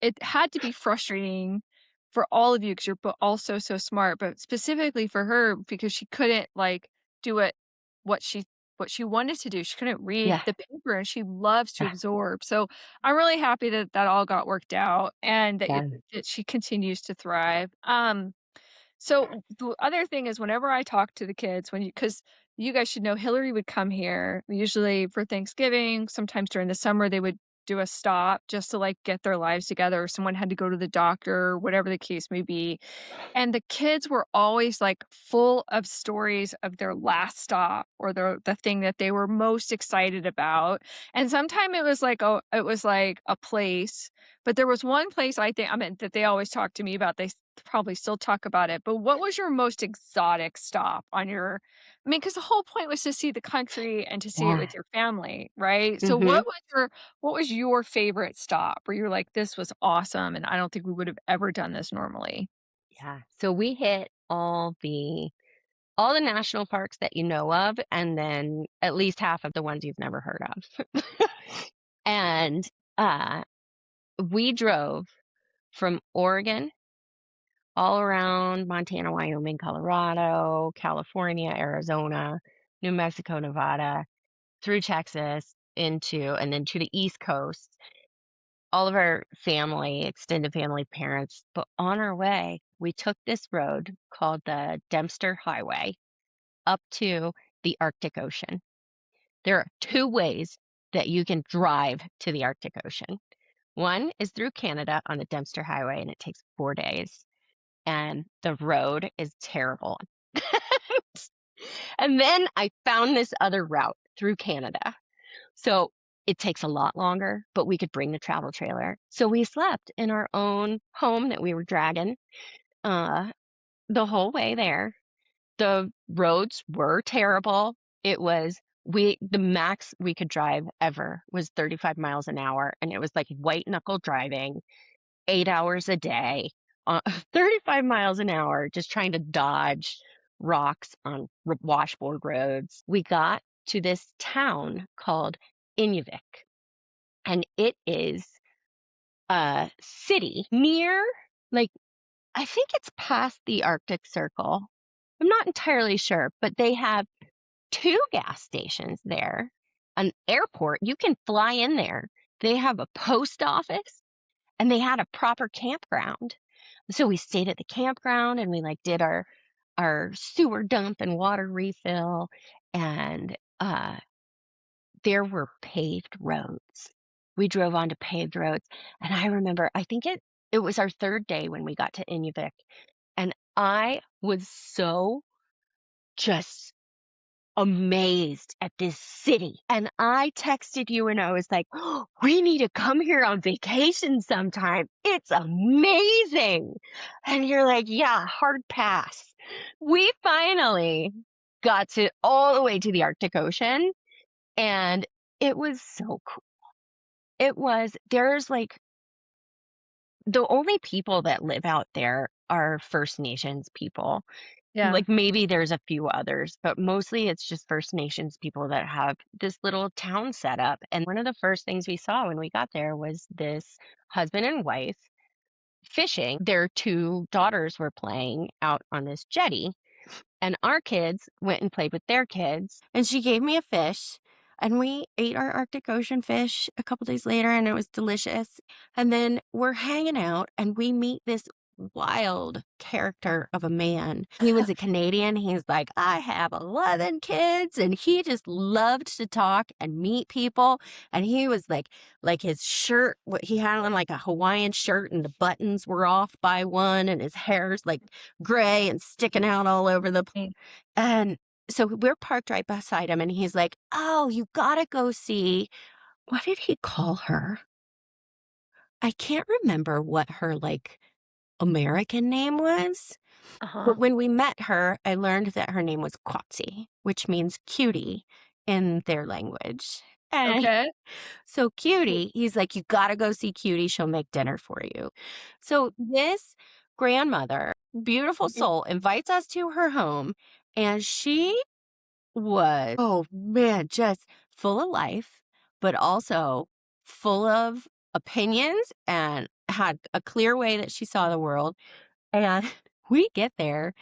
it had to be frustrating for all of you because 'cause you're all so smart, but specifically for her because she couldn't, like, do it what she what she wanted to do. She couldn't read Yeah, the paper, and she loves to yeah, absorb, so I'm really happy that that all got worked out and that yeah. that she continues to thrive. So the other thing is whenever I talk to the kids, when you, because you guys should know Hillary would come here usually for Thanksgiving, sometimes during the summer they would do a stop just to like get their lives together or someone had to go to the doctor, whatever the case may be. And the kids were always, like, full of stories of their last stop or the thing that they were most excited about, and sometime it was like a place, but there was one place I mean, that they always talk to me about, probably still talk about it, but what was your most exotic stop on your I mean, because the whole point was to see the country and to see it Yeah. with your family, right? So Mhm. what was your favorite stop where you're like, "This was awesome, and I don't think we would have ever done this normally?" Yeah. So we hit all the national parks that you know of, and then at least half of the ones you've never heard of. And, uh, we drove from Oregon all around Montana, Wyoming, Colorado, California, Arizona, New Mexico, Nevada, through Texas into and then to the East Coast. All of our family, extended family, parents, but on our way, we took this road called the Dempster Highway up to the Arctic Ocean. There are two ways that you can drive to the Arctic Ocean. One is through Canada on the Dempster Highway, and it takes 4 days, and the road is terrible. And then I found this other route through Canada. So it takes a lot longer, but we could bring the travel trailer. So we slept in our own home that we were dragging uh, the whole way there. The roads were terrible. It was the max we could drive ever was 35 miles an hour, and it was like white knuckle driving, 8 hours a day, 35 miles an hour, just trying to dodge rocks on washboard roads. We got to this town called Inuvik, and it is a city near, like, I think it's past the Arctic Circle. I'm not entirely sure, but they have two gas stations there, an airport. You can fly in there. They have a post office and they had a proper campground. So we stayed at the campground and we like did our sewer dump and water refill and there were paved roads. We drove onto paved roads and I remember I think it was our third day when we got to Inuvik and I was so just amazed at this city. And I texted you and I was like, "Oh, we need to come here on vacation sometime. It's amazing." And you're like, "Yeah, hard pass." We finally got to all the way to the Arctic Ocean and it was so cool. There's like the only people that live out there are First Nations people. Yeah. Like, maybe there's a few others, but mostly it's just First Nations people that have this little town set up, and one of the first things we saw when we got there was this husband and wife fishing. Their 2 daughters were playing out on this jetty, and our kids went and played with their kids. And she gave me a fish, and we ate our Arctic Ocean fish a couple days later, and it was delicious. And then we're hanging out, and we meet this wild character of a man. He was a Canadian. He's like, I have 11 kids. And he just loved to talk and meet people. And he was like his shirt, what he had on like a Hawaiian shirt and the buttons were off by one and his hair's like gray and sticking out all over the place. Mm. And so we're parked right beside him and he's like, oh, you gotta go see, what did he call her? I can't remember what her like American name was. Uh-huh. But when we met her, I learned that her name was Quatsi, which means cutie in their language. And Okay. so Cutie, he's like, you gotta go see Cutie. She'll make dinner for you. So this grandmother, beautiful Mhm. soul, invites us to her home, and she was, oh man, just full of life, but also full of opinions and had a clear way that she saw the world. And we get there.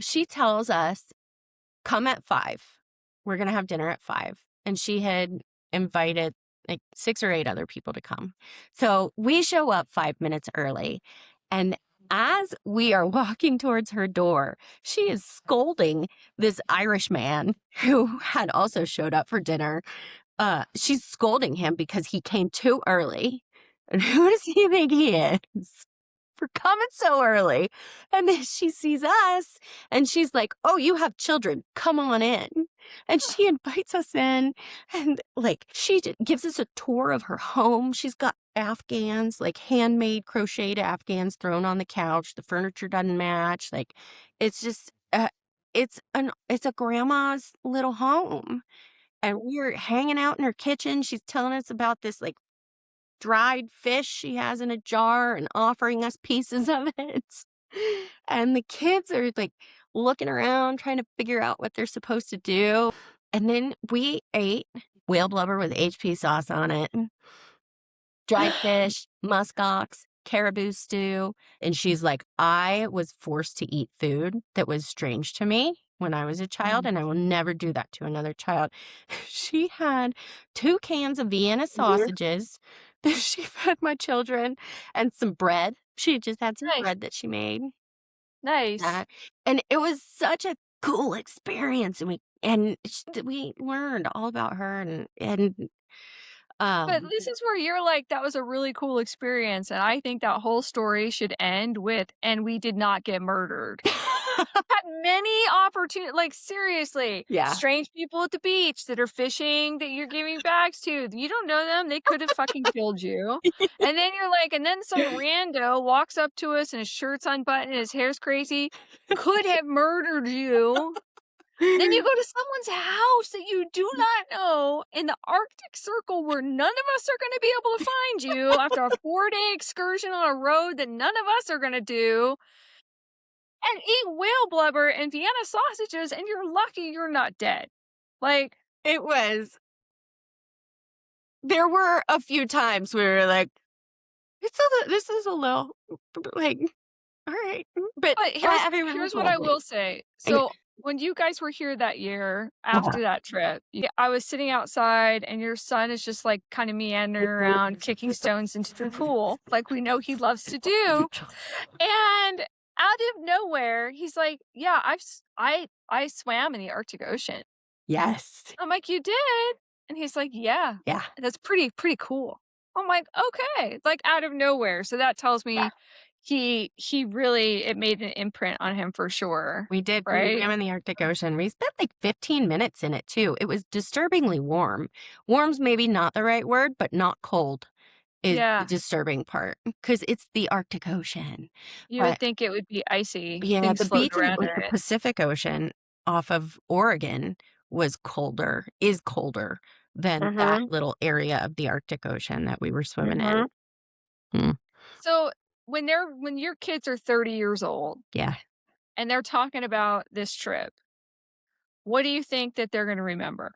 She tells us, come at 5. We're going to have dinner at 5. And she had invited like 6 or 8 other people to come. So we show up 5 minutes early. And as we are walking towards her door, she is scolding this Irish man who had also showed up for dinner. She's scolding him because he came too early. And who does he think he is? For coming so early. And then she sees us and she's like, oh, you have children. Come on in. And she invites us in and like gives us a tour of her home. She's got Afghans, like handmade crocheted Afghans thrown on the couch. The furniture doesn't match. Like it's just, it's a grandma's little home. And we were hanging out in her kitchen. She's telling us about this like dried fish she has in a jar and offering us pieces of it. And the kids are like looking around trying to figure out what they're supposed to do. And then we ate whale blubber with HP sauce on it, dried fish, muskox, caribou stew. And she's like, I was forced to eat food that was strange to me when I was a child, Mm. and I will never do that to another child. She had 2 cans of Vienna Mhm. sausages that she fed my children and some bread. She just had some Nice. bread that she made. Nice. And it was such a cool experience. We learned all about her and But um this is where you're like, "That was a really cool experience," and I think that whole story should end with, "And we did not get murdered." Had many opportuni like, seriously, yeah. strange people at the beach that are fishing that you're giving bags to, you don't know them, they could have fucking killed you, and then you're like and then some rando walks up to us and his shirt's unbuttoned and his hair's crazy, could have murdered you. Then you go to someone's house that you do not know in the Arctic Circle where none of us are gonna be able to find you after a 4-day excursion on a road that none of us are gonna do, and eat whale blubber and Vienna sausages, and you're lucky you're not dead. Like, It was there were a few times where we were like, this is a little like, all right. But but everyone was here's what I lovely. will say. And So, when you guys were here that year uh-huh. after that trip, I was sitting outside and your son is just, like, kinda meandering around, kicking stones into the pool, like we know he loves to do. And out of nowhere, he's like, "Yeah, I swam in the Arctic Ocean." Yes. I'm like, "You did?" And he's like, "Yeah, Yeah. that's pretty cool." I'm like, "Okay," like, out of nowhere. So that tells Yeah. me he really it made an imprint on him for sure, We did. We right? swam in the Arctic Ocean. We spent like 15 minutes in it too. It was disturbingly warm. Warm's maybe not the right word, but not cold is the Yeah, disturbing part because it's the Arctic Ocean. you would But think it would be icy, yeah, things the floating beach in around in like the it. Pacific Ocean off of Oregon is colder than that Mhm, little area of the Arctic Ocean that we were swimming in. mhm. Mm, So, when your kids are 30 years old yeah, and they're talking about this trip, what do you think that they're gonna remember?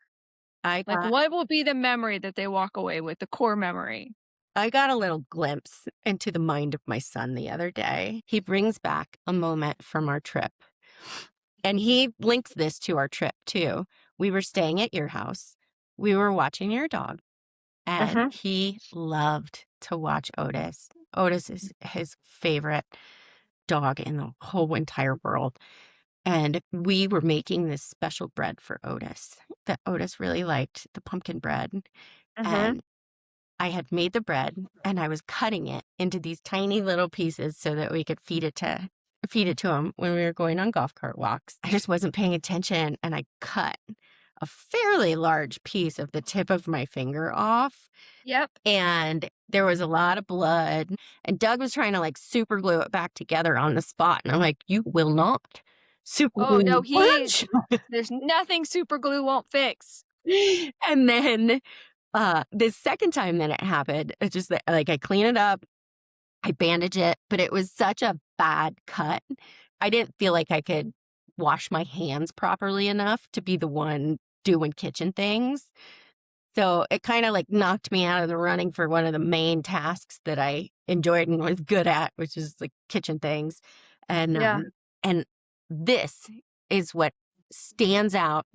I Like, got what will be the memory that they walk away with, the core memory? I got a little glimpse into the mind of my son the other day. He brings back a moment from our trip, and he links this to our trip too. We were staying at your house. We were watching your dog, and Mhm. he loved to watch Otis. Otis is his favorite dog in the whole entire world. And we were making this special bread for Otis that Otis really liked, the pumpkin bread. Mhm. And I had made the bread and I was cutting it into these tiny little pieces so that we could feed it to him when we were going on golf cart walks. I just wasn't paying attention and I cut a fairly large piece of the tip of my finger off, Yep. and there was a lot of blood, and Doug was trying to, like, super glue it back together on the spot, and I'm like, "You will not super Oh, no, glue what?" there's nothing super glue won't fix. And then, the second time that it happened, it's just that, like, I clean it up, I bandage it, but it was such a bad cut. I didn't feel like I could wash my hands properly enough to be the one doing kitchen things. So it kinda, like, knocked me out of the running for one of the main tasks that I enjoyed and was good at, which is, like, kitchen things, and, Yeah. and this is what stands out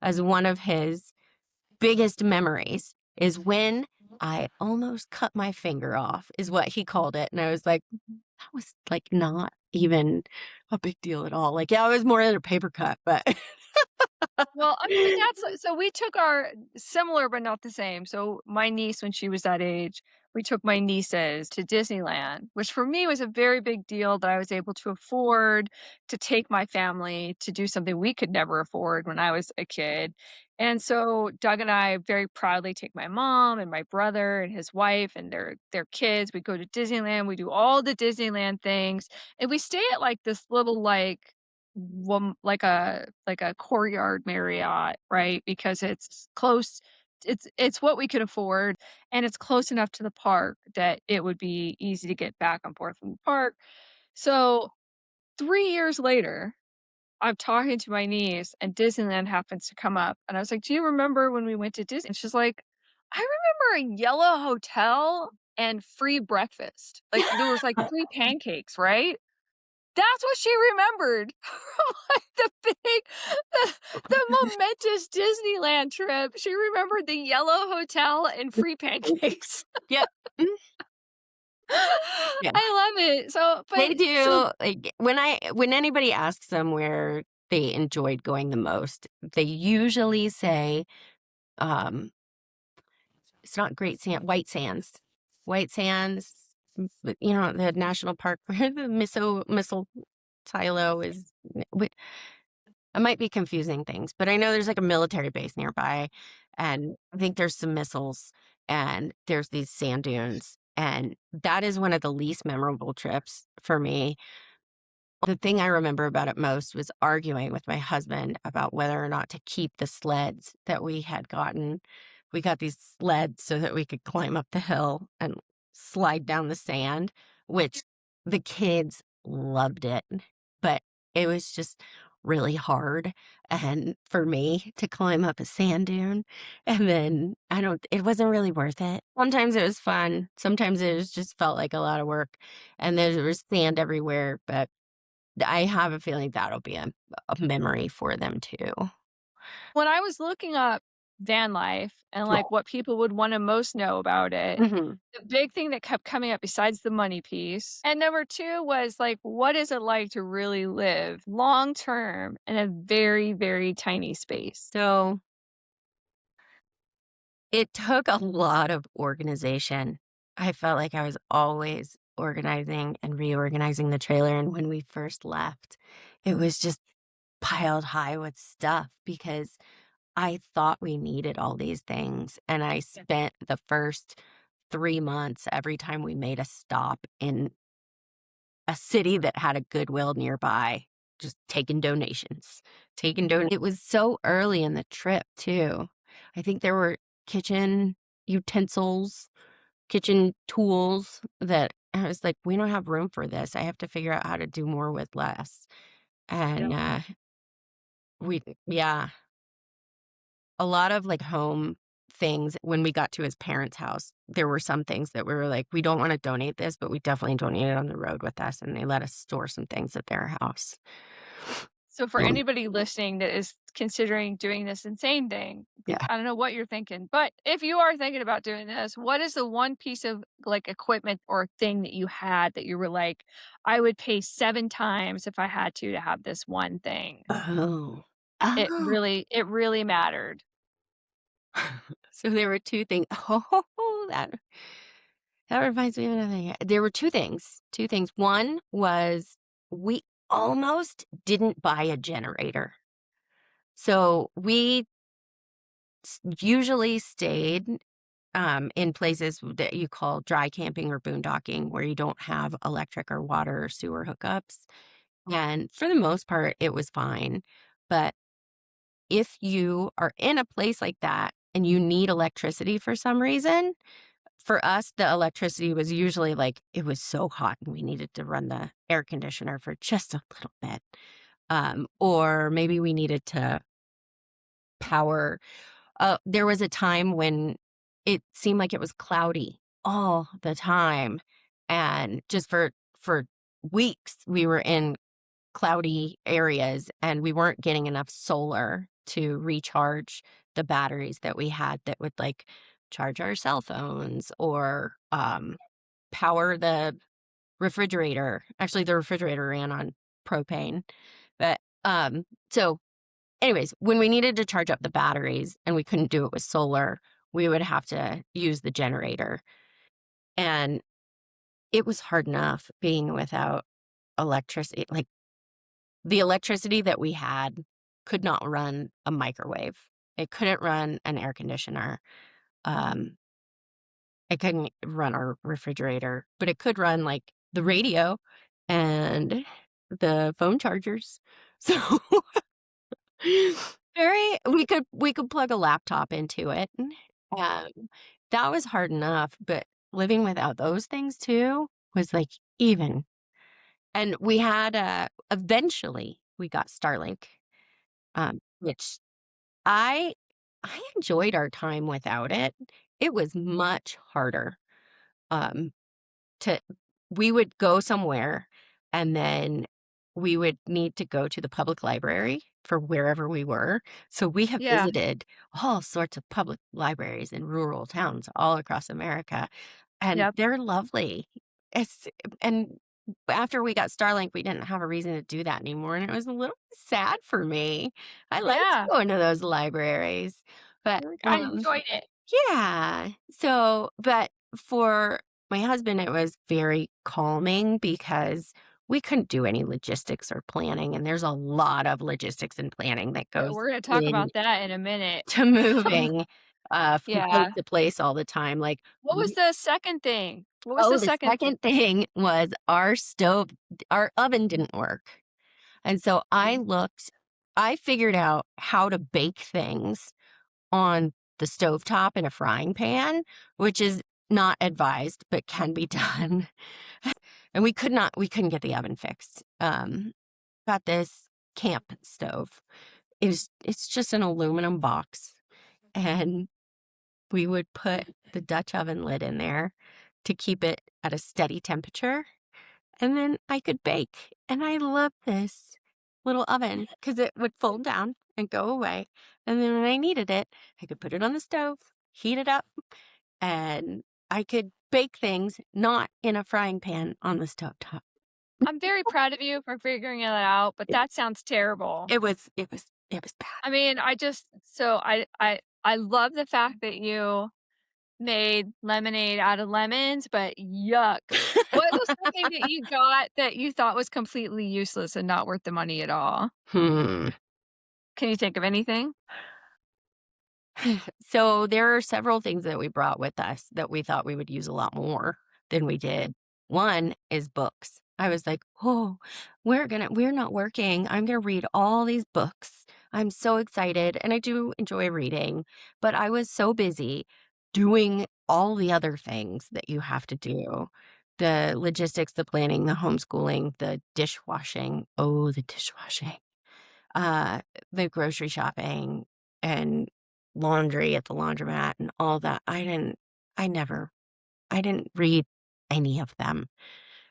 as one of his biggest memories, is when I almost cut my finger off, is what he called it, and I was like, "That was, like, not even a big deal at all." Like, yeah, it was more than a paper cut, but Well, I mean, but that's so we took our similar but not the same. So my niece, when she was that age, we took my nieces to Disneyland, which for me was a very big deal that I was able to afford to take my family to do something we could never afford when I was a kid. And so Doug and I very proudly take my mom and my brother and his wife and their kids. We go to Disneyland, we do all the Disneyland things, and we stay at like this little like a courtyard Marriott, right? Because it's close, it's what we could afford, and it's close enough to the park that it would be easy to get back and forth from the park. So 3 years later, I'm talking to my niece and Disneyland happens to come up, and I was like, "Do you remember when we went to Disney?" And she's like, "I remember a yellow hotel and free breakfast. Like, there was, like, free pancakes, right?" That's what she remembered from, like, the the momentous Disneyland trip. She remembered the yellow hotel and free pancakes. Yep. Mhm. Yeah. I love it. So They but so do, like, when anybody asks them where they enjoyed going the most, they usually say, um, it's not Great Sand White Sands. White Sands, but, the national park where the missile silo is w I might be confusing things, but I know there's, like, a military base nearby, and I think there's some missiles, and there's these sand dunes, and that is one of the least memorable trips for me. The thing I remember about it most was arguing with my husband about whether or not to keep the sleds that we had gotten. We got these sleds so that we could climb up the hill and slide down the sand, which the kids loved it, but it was just really hard and for me to climb up a sand dune, and then it wasn't really worth it. Sometimes it was fun, sometimes it was just felt like a lot of work, and there was sand everywhere, but I have a feeling that'll be a memory for them too. when I was looking up van life and, Yeah. like, what people would wanna most know about it, Mhm. the big thing that kept coming up besides the money piece, and number 2 was, like, what is it like to really live long term in a very, very tiny space? So, it took a lot of organization. I felt like I was always organizing and reorganizing the trailer, and when we first left, it was just piled high with stuff because I thought we needed all these things, and I spent the first 3 months every time we made a stop in a city that had a Goodwill nearby, just taking donations, it was so early in the trip too. I think there were kitchen utensils, kitchen tools that I was like, "We don't have room for this. I have to figure out how to do more with less." And, yeah, a lot of, like, home things when we got to his parents' house, there were some things that we were like, "We don't wanna donate this, but we definitely don't need it on the road with us," and they let us store some things at their house. So for anybody listening that is considering doing this insane thing, Yeah. I don't know what you're thinking, but if you are thinking about doing this, what is the one piece of like equipment or thing that you had that you were like, I would pay 7 times if I had to have this one thing? Oh. It really mattered. So there were 2 things. Oh, that reminds me of another thing. There were 2 things, 2 things. One was we almost didn't buy a generator. So we usually stayed, in places that you call dry camping or boondocking where you don't have electric or water or sewer hookups, and for the most part, it was fine. But if you are in a place like that and you need electricity for some reason, for us, the electricity was usually like it was so hot and we needed to run the air conditioner for just a little bit. Or maybe we needed to power. There was a time when it seemed like it was cloudy all the time. And just for weeks, we were in cloudy areas and we weren't getting enough solar to recharge the batteries that we had that would like charge our cell phones or power the refrigerator. Actually, the refrigerator ran on propane. But so anyways, when we needed to charge up the batteries and we couldn't do it with solar, we would have to use the generator. And it was hard enough being without electricity. Like the electricity that we had could not run a microwave. It couldn't run an air conditioner. Um, it couldn't run our refrigerator, but it could run like the radio and the phone chargers. So we could plug a laptop into it. Um, that was hard enough, but living without those things too was like even. And we had eventually we got Starlink, which I I enjoyed our time without it. It was much harder. Um, to we would go somewhere and then we would need to go to the public library for wherever we were. So we have Yeah. visited all sorts of public libraries in rural towns all across America, and Yep. they're lovely. It's and after we got Starlink, we didn't have a reason to do that anymore, and it was a little sad for me. I liked Yeah. going to those libraries, but, You're like, I enjoyed it. yeah. So, but for my husband, it was very calming because we couldn't do any logistics or planning. And there's a lot of logistics and planning that Yeah, goes we're gonna talk into about that in a minute. moving from place Yeah. to place all the time. Like, What was the second thing? What was the oh, the second thing? second thing was our stove, our oven didn't work. And so I figured out how to bake things on the stovetop in a frying pan, which is not advised, but can be done. And we couldn't get the oven fixed. Got this camp stove. It's just an aluminum box. And we would put the Dutch oven lid in there to keep it at a steady temperature. And then I could bake. And I love this little oven because it would fold down and go away. And then when I needed it, I could put it on the stove, heat it up, and I could bake things not in a frying pan on the stovetop. I'm very proud of you for figuring it out, but It, that sounds terrible. it was bad. I mean, I just so I love the fact that you made lemonade out of lemons, but yuck. What was something that you got that you thought was completely useless and not worth the money at all? Hmm. Can you think of anything? So there are several things that we brought with us that we thought we would use a lot more than we did. One is books. I was like, "Oh, we're not working. I'm gonna read all these books. I'm so excited." And I do enjoy reading, but I was so busy doing all the other things that you have to do. The logistics, the planning, the homeschooling, the dishwashing. Oh, the dishwashing. Uh, the grocery shopping and laundry at the laundromat and all that. I never I didn't read any of them.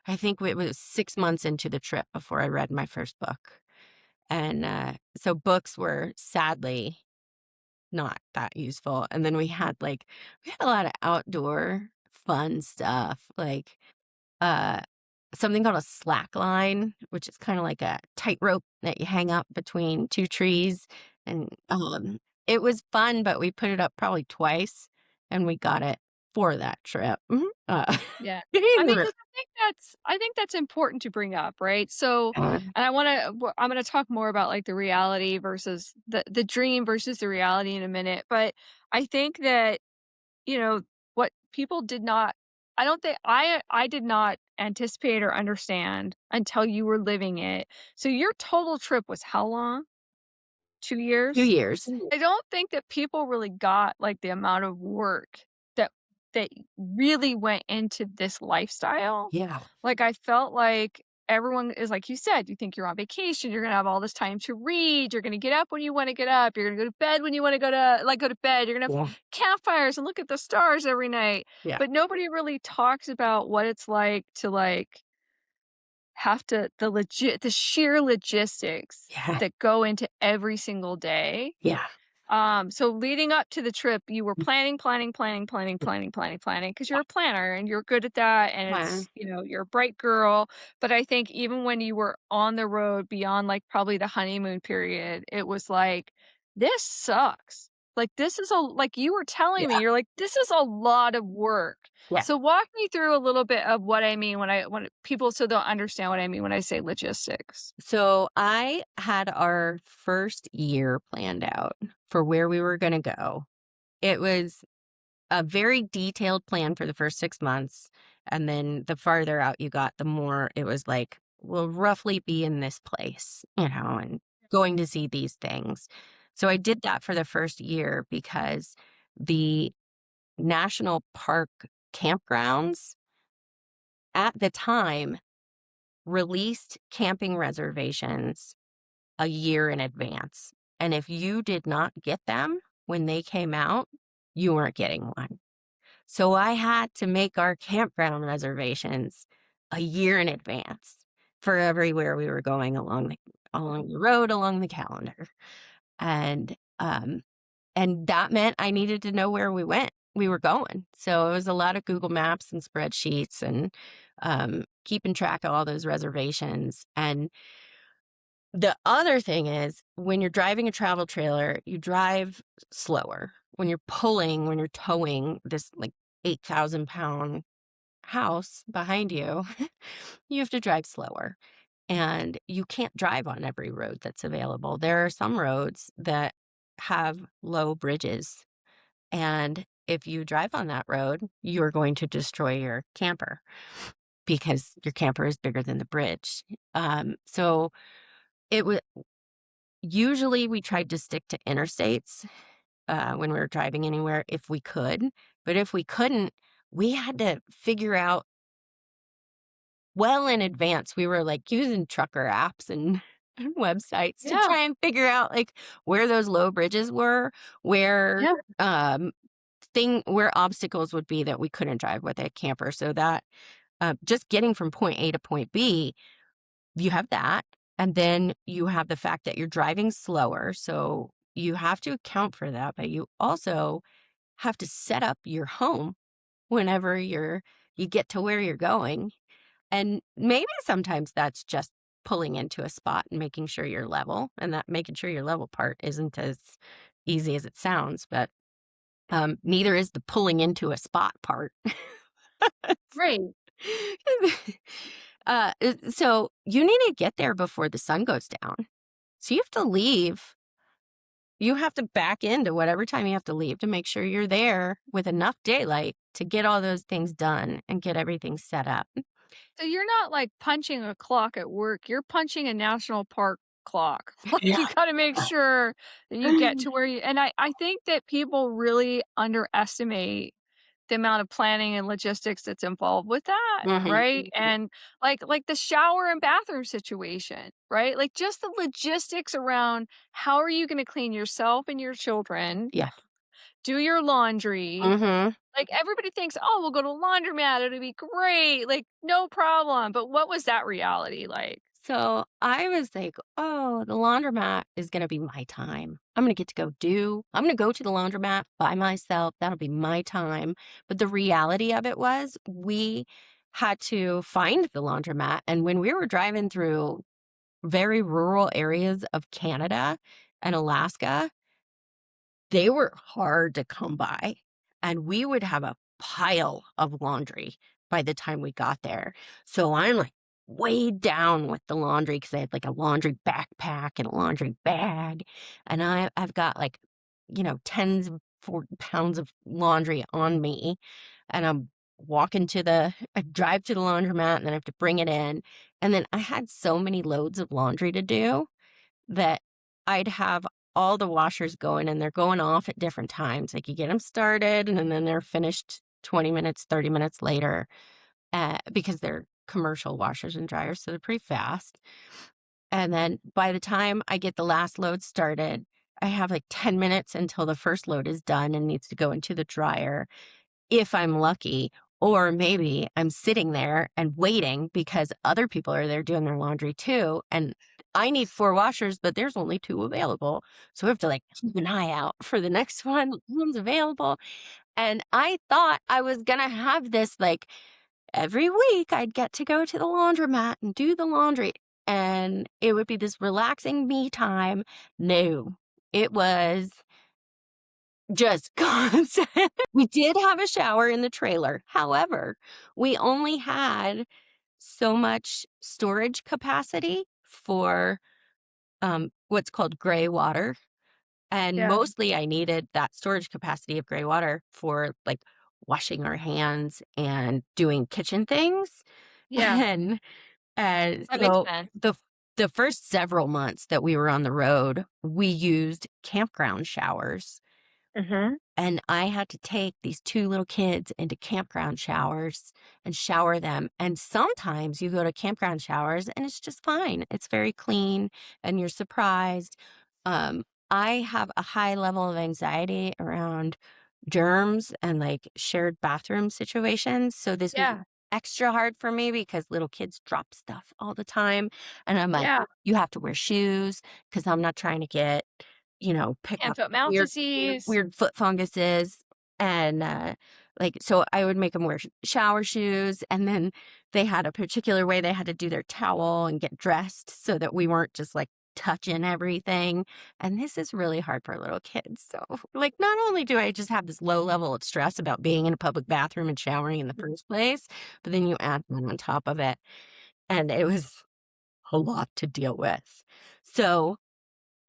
I think it was 6 months into the trip before I read my first book. And, so books were sadly not that useful, and then we had a lot of outdoor fun stuff, like, uh, something called a slack line, which is kinda like a tightrope that you hang up between 2 trees, and, it was fun, but we put it up probably twice, and we got it for that trip. Mhm, Yeah. I mean, never 'cause I think that's important to bring up, right? So, uh, and I'm gonna talk more about, like, the reality versus the dream versus the reality in a minute, but I think that, you know, what people did not I don't think I did not anticipate or understand until you were living it. So your total trip was how long? 2 2 years? years. I don't think that people really got, like, the amount of work that that really went into this lifestyle. Yeah, Like, I felt like everyone is like you said, you think you're on vacation, you're gonna have all this time to read, you're gonna get up when you wanna get up, you're gonna go to bed when you wanna go to bed, you're gonna have yeah, campfires and look at the stars every night, yeah, but nobody really talks about what it's like to, like, have to the sheer logistics yeah, that go into every single day. yeah. So leading up to the trip, you were planning, planning, planning, planning, planning, planning, planning, because you're a planner and you're good at that. And Yeah. it's, you're a bright girl. But I think even when you were on the road beyond like probably the honeymoon period, it was like, this sucks. Like, this is like you were telling me, Yeah, you're like, this is a lot of work. yeah. So walk me through a little bit of what I mean when people so they'll understand what I mean when I say logistics. So I had our first year planned out for where we were going to go. It was a very detailed plan for the first 6 months. And then the farther out you got, the more it was like, we'll roughly be in this place, and going to see these things. So I did that for the first year because the national park campgrounds at the time released camping reservations a year in advance. And if you did not get them when they came out, you weren't getting one. So I had to make our campground reservations a year in advance for everywhere we were going along the road, along the calendar. And and that meant I needed to know where we were going. So it was a lot of Google Maps and spreadsheets and keeping track of all those reservations. And the other thing is when you're driving a travel trailer, you drive slower. When you're towing this like 8,000-pound house behind you, you have to drive slower. And you can't drive on every road that's available. There are some roads that have low bridges. And if you drive on that road, you're going to destroy your camper because your camper is bigger than the bridge. So it was usually we tried to stick to interstates when we were driving anywhere if we could. But if we couldn't, we had to figure out well in advance. We were like using trucker apps and websites to Yeah. try and figure out like where those low bridges were, where Yeah. where obstacles would be that we couldn't drive with a camper. So that just getting from point A to point B, you have that. And then you have the fact that you're driving slower. So you have to account for that, but you also have to set up your home whenever you get to where you're going. And maybe sometimes that's just pulling into a spot and making sure you're level, and that making sure you're level part isn't as easy as it sounds, but neither is the pulling into a spot part. Right. So you need to get there before the sun goes down. So you have to leave. You have to back into whatever time you have to leave to make sure you're there with enough daylight to get all those things done and get everything set up. So you're not, like, punching a clock at work, you're punching a national park clock. Like, Yeah. you gotta make sure that you get to where you and I think that people really underestimate the amount of planning and logistics that's involved with that, Mhm. right? And, like the shower and bathroom situation, right? Like, just the logistics around how are you gonna clean yourself and your children, Yeah. do your laundry, Mhm. like, everybody thinks, "Oh, we'll go to a laundromat, it'll be great, like, no problem," but what was that reality like? So I was like, oh, the laundromat is going to be my time. I'm going to go to the laundromat by myself. That'll be my time. But the reality of it was we had to find the laundromat. And when we were driving through very rural areas of Canada and Alaska, they were hard to come by, and we would have a pile of laundry by the time we got there. So I'm, like, weighed down with the laundry because I had, like, a laundry backpack and a laundry bag, and I've got, like, tens of 40 pounds of laundry on me, and I drive to the laundromat, and then I have to bring it in, and then I had so many loads of laundry to do that I'd have all the washers going, and they're going off at different times. Like, you get them started, and then they're finished 20 minutes, 30 minutes later, because they're commercial washers and dryers, so they're pretty fast. And then by the time I get the last load started, I have, like, 10 minutes until the first load is done and needs to go into the dryer if I'm lucky, or maybe I'm sitting there and waiting because other people are there doing their laundry too, and I need 4 washers, but there's only 2 available, so we have to, like, keep an eye out for the next one, who's available, and I thought I was gonna have this, like, every week I'd get to go to the laundromat and do the laundry, and it would be this relaxing me time. No, it was just constant. We did have a shower in the trailer. However, we only had so much storage capacity for what's called gray water. And Yeah. mostly I needed that storage capacity of gray water for like washing our hands and doing kitchen things. Yeah. And That makes so sense. the first several months that we were on the road, we used campground showers. Mhm. And I had to take these 2 little kids into campground showers and shower them, and sometimes you go to campground showers and it's just fine. It's very clean and you're surprised. Um, I have a high level of anxiety around germs and, like, shared bathroom situations, so this was Yeah. extra hard for me because little kids drop stuff all the time, and I'm like, Yeah. "You have to wear shoes because 'cause I'm not trying to get, pick Hand, up foot, mouth disease. weird foot funguses, and, so I would make them wear shower shoes, and then they had a particular way they had to do their towel and get dressed so that we weren't just, like, touching everything, and this is really hard for little kids, so, like, not only do I just have this low level of stress about being in a public bathroom and showering in the first place, but then you add that on top of it, and it was a lot to deal with. So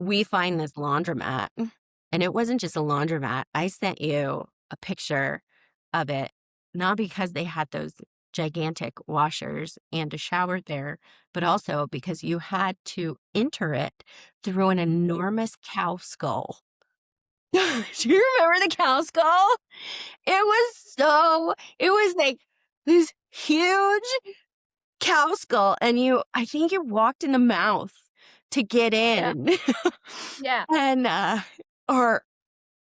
we find this laundromat, and it wasn't just a laundromat. I sent you a picture of it, not because they had those gigantic washers and a shower there, but also because you had to enter it through an enormous cow skull. Do you remember the cow skull? It was like this huge cow skull, and I think you walked in the mouth to get Yeah. in. Yeah. And, or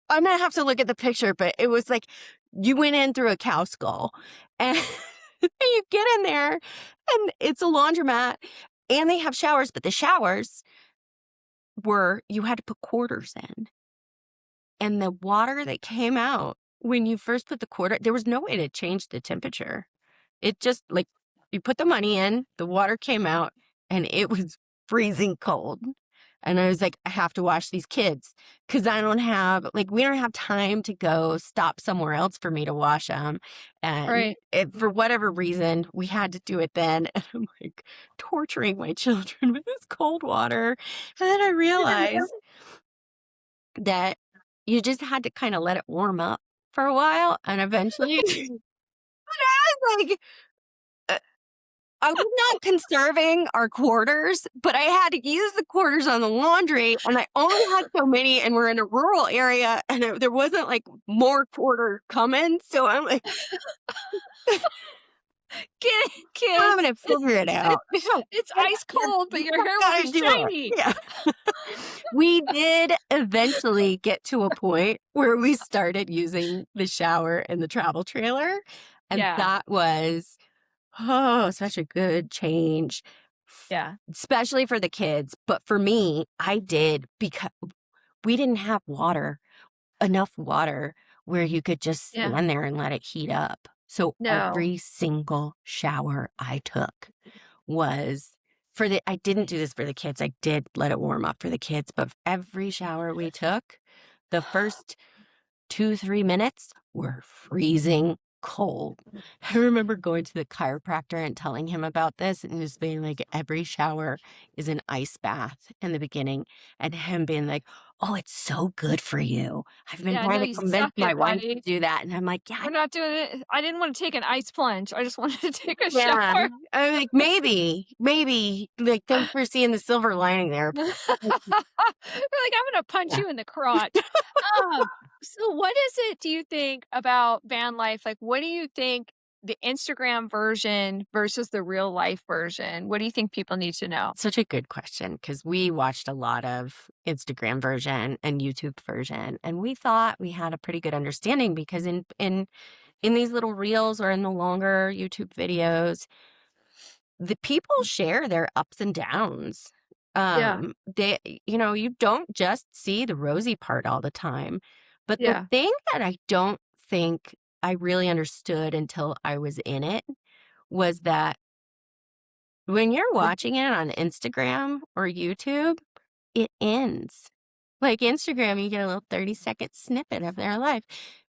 I'm gonna have to look at the picture, but it was like you went in through a cow skull, and you get in there, and it's a laundromat, and they have showers, but the showers were you had to put quarters in, and the water that came out when you first put the quarter there was no way to change the temperature. It just, like, you put the money in, the water came out, and it was freezing cold. And I was like, "I have to wash these kids because we don't have time to go stop somewhere else for me to wash them." And Right. for whatever reason, we had to do it then, and I'm, like, torturing my children with this cold water. And then I realized that you just had to kinda let it warm up for a while, and eventually like, I was not conserving our quarters, but I had to use the quarters on the laundry, and I only had so many, and we're in a rural area, and there wasn't, like, more quarters coming, so I'm like, "I'm Kids, gonna figure it out." it's ice cold, but your hair will be Gotta do it. shiny. Yeah. We did eventually get to a point where we started using the shower in the travel trailer, and Yeah. that was, oh, such a good change Yeah. especially for the kids. But for me, I did because we didn't have enough water where you could just Yeah. stand there and let it heat up. So No. every single shower I took was I didn't do this for the kids. I did let it warm up for the kids, but every shower we took, the first 2, 3 minutes were freezing cold. I remember going to the chiropractor and telling him about this and just being like, every shower is an ice bath in the beginning, and him being like, "Oh, it's so good for you. I've been Yeah, trying no, to you convince suck my it, wife to buddy. do that." And I'm like, "Yeah, We're not doing it. I didn't wanna take an ice plunge. I just wanted to take a yeah." shower. I'm like, maybe, like, thanks for seeing the silver lining there. You're like, "I'm gonna punch Yeah. you in the crotch." Um, so what is it do you think about van life? Like, what do you think the Instagram version versus the real life version? What do you think people need to know? Such a good question because we watched a lot of Instagram version and YouTube version, and we thought we had a pretty good understanding because in these little reels or in the longer YouTube videos, the people share their ups and downs. Yeah, They, you don't just see the rosy part all the time. But the yeah, thing that I don't think I really understood until I was in it was that when you're the watching it on Instagram or YouTube, it ends. Like Instagram, you get a little 30-second snippet of their life.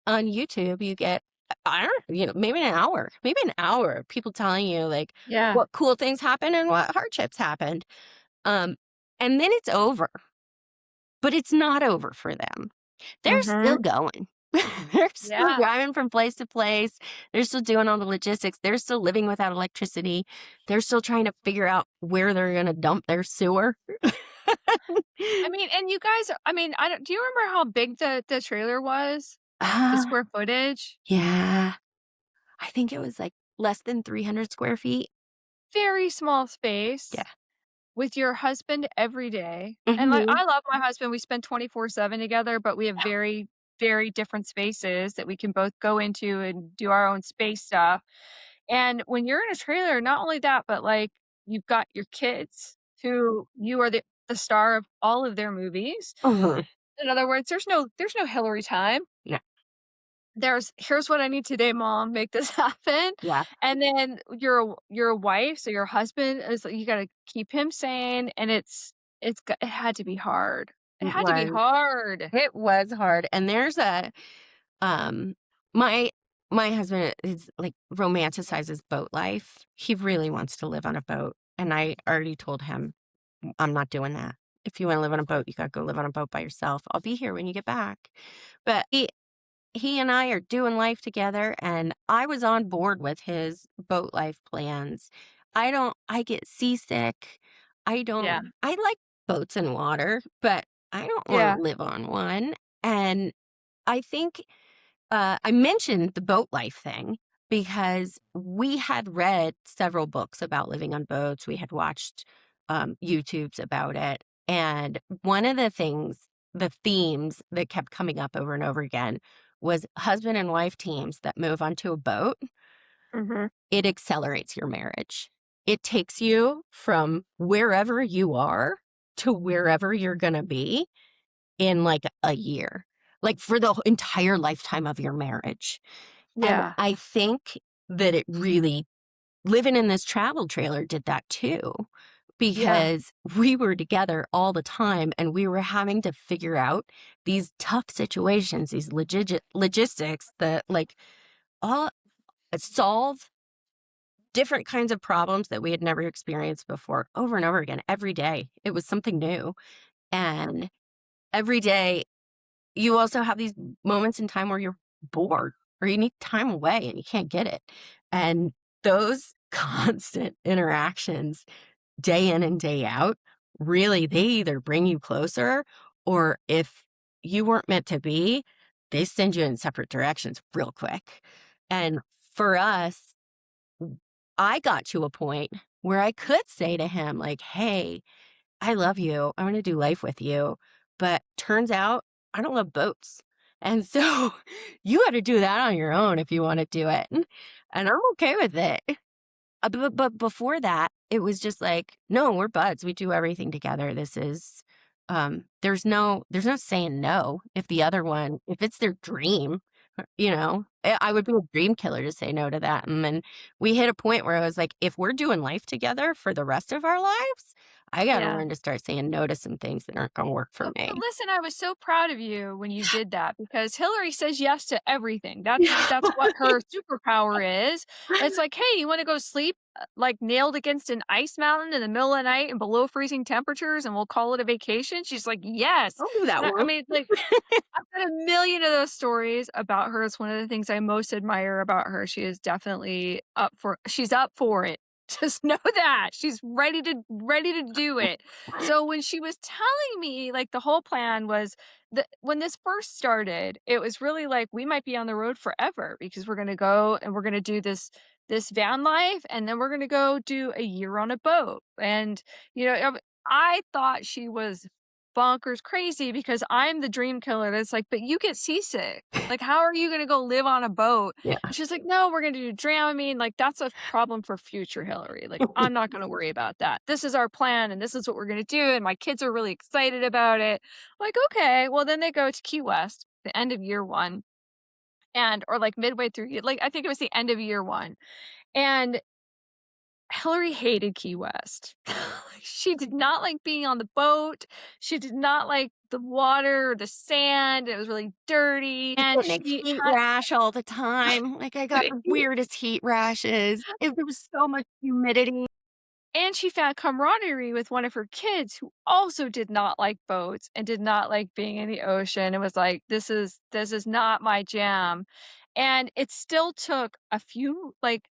On YouTube, you get, I don't maybe an hour of people telling you like yeah, what cool things happened and what hardships happened. Um, and then it's over, but it's not over for them. They're still mhm, going. They're still yeah. driving from place to place. They're still doing all the logistics. They're still living without electricity. They're still trying to figure out where they're going to dump their sewer. I mean, and you guys I mean, I don't do you remember how big the trailer was? The Ah, square footage? yeah. I think it was like less than 300 square feet. Very small Yeah. space with your husband every day, and, like, Mhm. I love my husband, we spend 24/7 together, but we have very, very different spaces that we can both go into and do our own space stuff, and when you're in a trailer, not only that, but, like, you've got your kids who you are the star of all of their movies. Mhm. In other words, there's no Hilary time. Yeah. There's, "Here's what I need today, mom, make this happen." Yeah. And then your wife, so your husband is like, you gotta keep him sane, and it had to be hard. It It had to be was. hard. It was hard. And there's um my my husband is like romanticizes boat life. He really wants to live on a boat. And I already told him, I'm not doing that. If you want to live on a boat, you got to go live on a boat by yourself. I'll be here when you get back. But he and I are doing life together, and I was on board with his boat life plans. I get seasick. Yeah, I like boats and water, but I don't want yeah, to live on one. And I think I mentioned the boat life thing because we had read several books about living on boats. We had watched YouTubes about it. And one of the themes that kept coming up over and over again was husband and wife teams that move onto a boat. mhm, It accelerates your marriage. It takes you from wherever you are to wherever you're going to be in like a year, like for the entire lifetime of your marriage. And yeah, I think that it really, living in this travel trailer did that too, yeah, because we were together all the time and we were having to figure out these tough situations, these logistics that like all solve different kinds of problems that we had never experienced before over and over again every day. It was something new. And every day you also have these moments in time where you're bored or you need time away and you can't get it. And those constant interactions, day in and day out, really, they either bring you closer or if you weren't meant to be, they send you in separate directions real quick. And for us, I got to a point where I could say to him, like, hey, I love you. I want to do life with you. But turns out I don't love boats. And so you got to do that on your own if you want to do it. And I'm okay with it. but before that, it was just like, "No, we're buds. We do everything together. This is" there's no saying no if the other one if it's their dream, I would be a dream killer to say no to that, and then we hit a point where I was like, "If we're doing life together for the rest of our lives, I gotta Yeah. learn to start saying no to some things that aren't gonna work for But me." listen, I was so proud of you when you did that because Hillary says yes to everything. That's Yeah. what her superpower is. It's like, "Hey, you wanna go sleep, like, nailed against an ice mountain in the middle of the night and below freezing temperatures, and we'll call it a vacation?" She's like, "Yes." I'll do that And I one. mean, like, I've got a million of those stories about her. It's one of the things I most admire about her. She is definitely she's up for it. Just know that. She's ready to do it. So when she was telling me, like, the whole plan was that when this first started, it was really like we might be on the road forever because we're gonna go and we're gonna do this van life, and then we're gonna go do a year on a boat. And I thought she was bonkers crazy because I'm the dream killer that's like, "But you get seasick. Like, how are you gonna go live on a boat?" Yeah. And she's like, "No, we're gonna do Dramamine, like, that's a problem for future Hillary, like, I'm not gonna worry about that. This is our plan, and this is what we're gonna do, and my kids are really excited about it." Like, "Okay." Well, then they go to Key West, the end of year 1, and or, like, midway through like, I think it was the end of year 1, and Hillary hated Key West. She did not like being on the boat. She did not like the water or the sand. It was really dirty, and Getting a she heat had rash all the time, like, I got the weirdest heat rashes. There was so much humidity. and she found camaraderie with one of her kids who also did not like boats and did not like being in the ocean and was like, "This is not my jam." And it still took a few, like,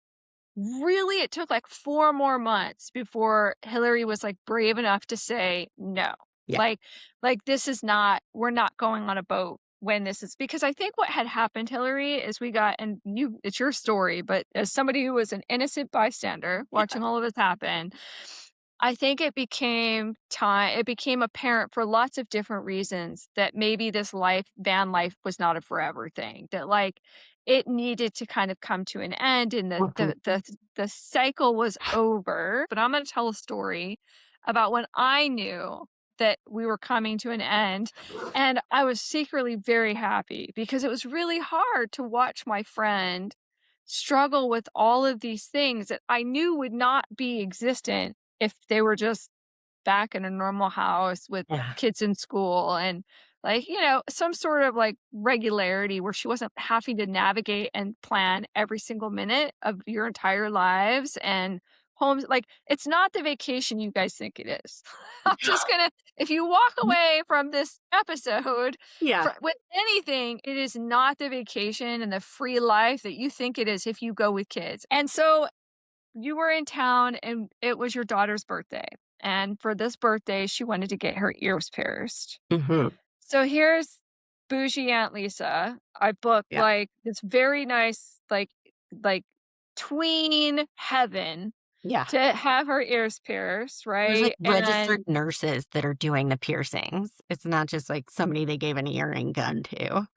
really, it took, like, 4 more months before Hillary was, like, brave enough to say, "No." Yeah. Like "This is not we're not going on a boat when this is" because I think what had happened, Hillary, is we got and you it's your story, but as somebody who was an innocent bystander Yeah. watching all of this happen, I think it became apparent for lots of different reasons that maybe this van life was not a forever thing, that, like, it needed to kind of come to an end and Mhm. the cycle was over. But I'm gonna tell a story about when I knew that we were coming to an end, and I was secretly very happy because it was really hard to watch my friend struggle with all of these things that I knew would not be existent if they were just back in a normal house with Yeah. kids in school and, like, some sort of, like, regularity where she wasn't having to navigate and plan every single minute of your entire lives and homes, like, it's not the vacation you guys think it is. I'm just gonna if you walk away from this episode Yeah. with anything, it is not the vacation and the free life that you think it is if you go with kids. And so you were in town and it was your daughter's birthday. And for this birthday, she wanted to get her ears pierced. Mhm. So here's bougie Aunt Lisa. I booked Yeah. like this very nice, like tween heaven Yeah. to have her ears pierced, There's, like, right? registered And nurses that are doing the piercings. It's not just, like, somebody they gave an earring gun to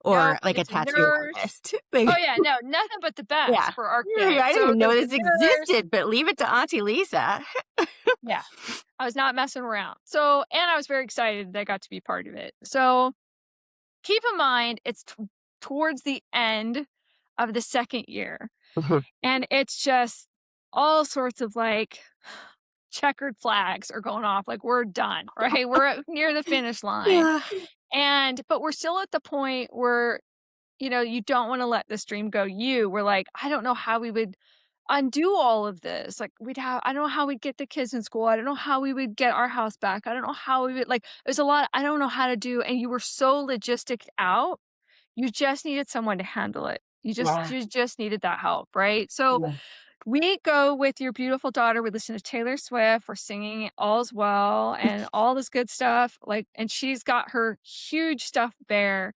or, nope, like, a it's a tattoo nurse. artist. Oh They yeah, no, nothing but the Yeah. best for our Yeah, kids. I didn't So even know the this nurse, existed, but leave it to Auntie Lisa. yeah, I was not messing around. So, and I was very excited that I got to be part of it. So keep in mind, it's towards the end of the second year, Mhm. and it's just all sorts of like checkered flags are going off. Like, we're done, right? Near the finish line. Yeah. But we're still at the point where, you don't want to let this dream go. We're like, I don't know how we would undo all of this. Like, I don't know how we'd get the kids in school. I don't know how we would get our house back. I don't know how we would, like, there's a lot I don't know how to do. And you were so logistic out. You just needed someone to handle it. Yeah. You just needed that help, right? So Yeah. we go with your beautiful daughter. We listen to Taylor Swift. We're singing All's Well and all this good stuff. Like, and she's got her huge stuff there.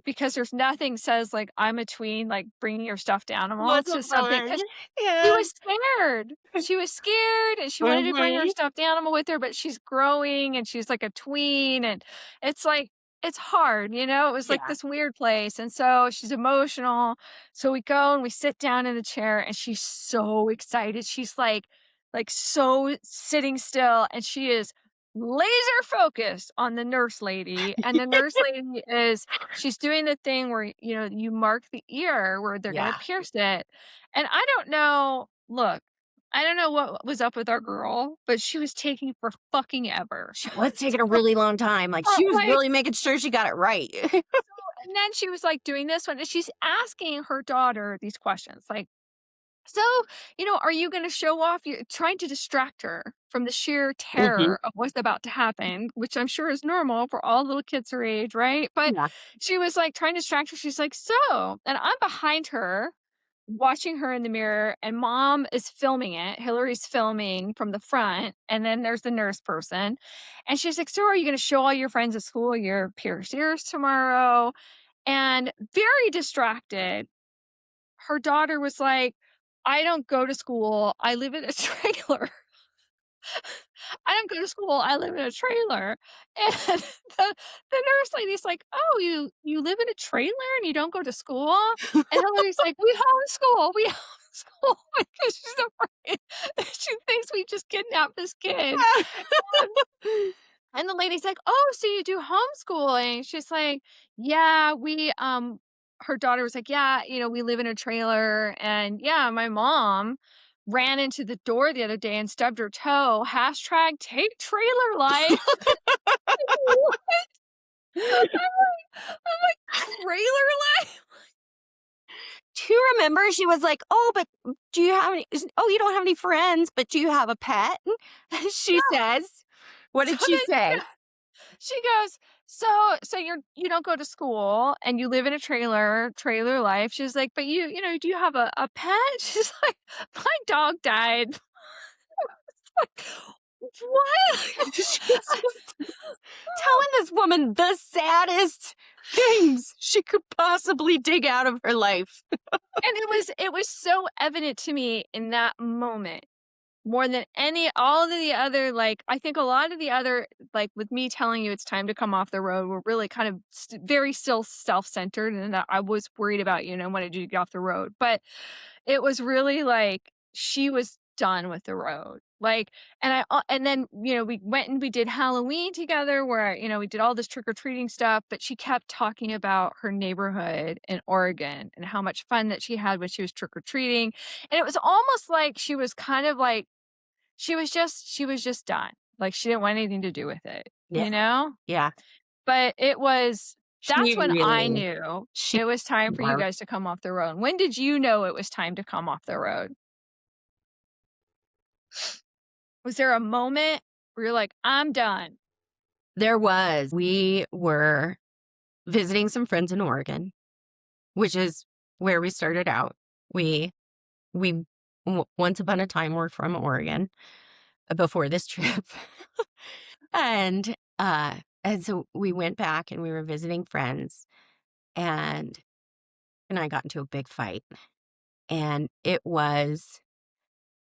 Because there's nothing says like I'm a tween, like bringing your stuffed animal What's to so something fun? because she Yeah. was scared. She was scared and she wanted to bring her Mhm. stuffed animal with her, but she's growing and she's like a tween. And it's like, it's hard, you know? It was like Yeah. this weird place, and so she's emotional, so we go and we sit down in the chair, and she's so excited, she's so sitting still, and she is laser focused on the nurse lady, and the nurse lady is she's doing the thing where, you mark the ear where they're gonna Yeah. pierce it, and I don't know look, I don't know what was up with our girl, but she was taking for fucking ever. She was taking a really long time. Like, she was Like really making sure she got it right. and then she was, like, doing this one, and she's asking her daughter these questions, like, "So, are you gonna show off your" trying to distract her from the sheer Mhm. terror of what's about to happen, which I'm sure is normal for all little kids her age, right? But Yeah. she was, like, trying to distract her, she's like, "So" and I'm behind her, watching her in the mirror, and mom is filming it, Hilary's filming from the front, and then there's the nurse person, and she's like, "So are you gonna show all your friends at school your pierced ears tomorrow?" And very distracted, her daughter was like, "I don't go to school. I live in a trailer. I don't go to school. I live in a trailer." And the nurse lady's like, "Oh, you live in a trailer and you don't go to school?" And Hillary's like, "We homeschool. We homeschool," because she's afraid that she thinks we just kidnapped this kid. And the lady's like, "Oh, so you do homeschooling?" She's like, "Yeah, her daughter was like, "Yeah, we live in a trailer and yeah, my mom ran into the door the other day and stubbed her toe. Hashtag take trailer life." What? I'm like, "Trailer life?" Do you remember she was like, "Oh, but do you have any oh, you don't have any friends, but do you have a pet?" She Yeah. says. What So did she then say? she goes, "So you don't go to school and you live in a trailer life." She's like, "But do you have a pet?" She's like, "My dog died." Like, what? She's just telling this woman the saddest things she could possibly dig out of her life. And it was so evident to me in that moment more than all of the other, like, I think a lot of the other, like, with me telling you it's time to come off the road were really kind of very still self-centered and that I was worried about, wanted you to get off the road. But it was really like she was done with the road. Like, and then, we went and we did Halloween together where, we did all this trick or treating stuff, but she kept talking about her neighborhood in Oregon and how much fun that she had when she was trick or treating. And it was almost like she was kind of like, she was just done. Like she didn't want anything to do with it, Yeah, you know? yeah. But that's She when I really knew she it was time for you marv guys to come off the road. When did you know it was time to come off the road? Was there a moment where you're like, "I'm done"? There was. We were visiting some friends in Oregon, which is where we started out. We once upon a time were from Oregon before this trip. And, and so we went back and we were visiting friends and I got into a big fight. And it was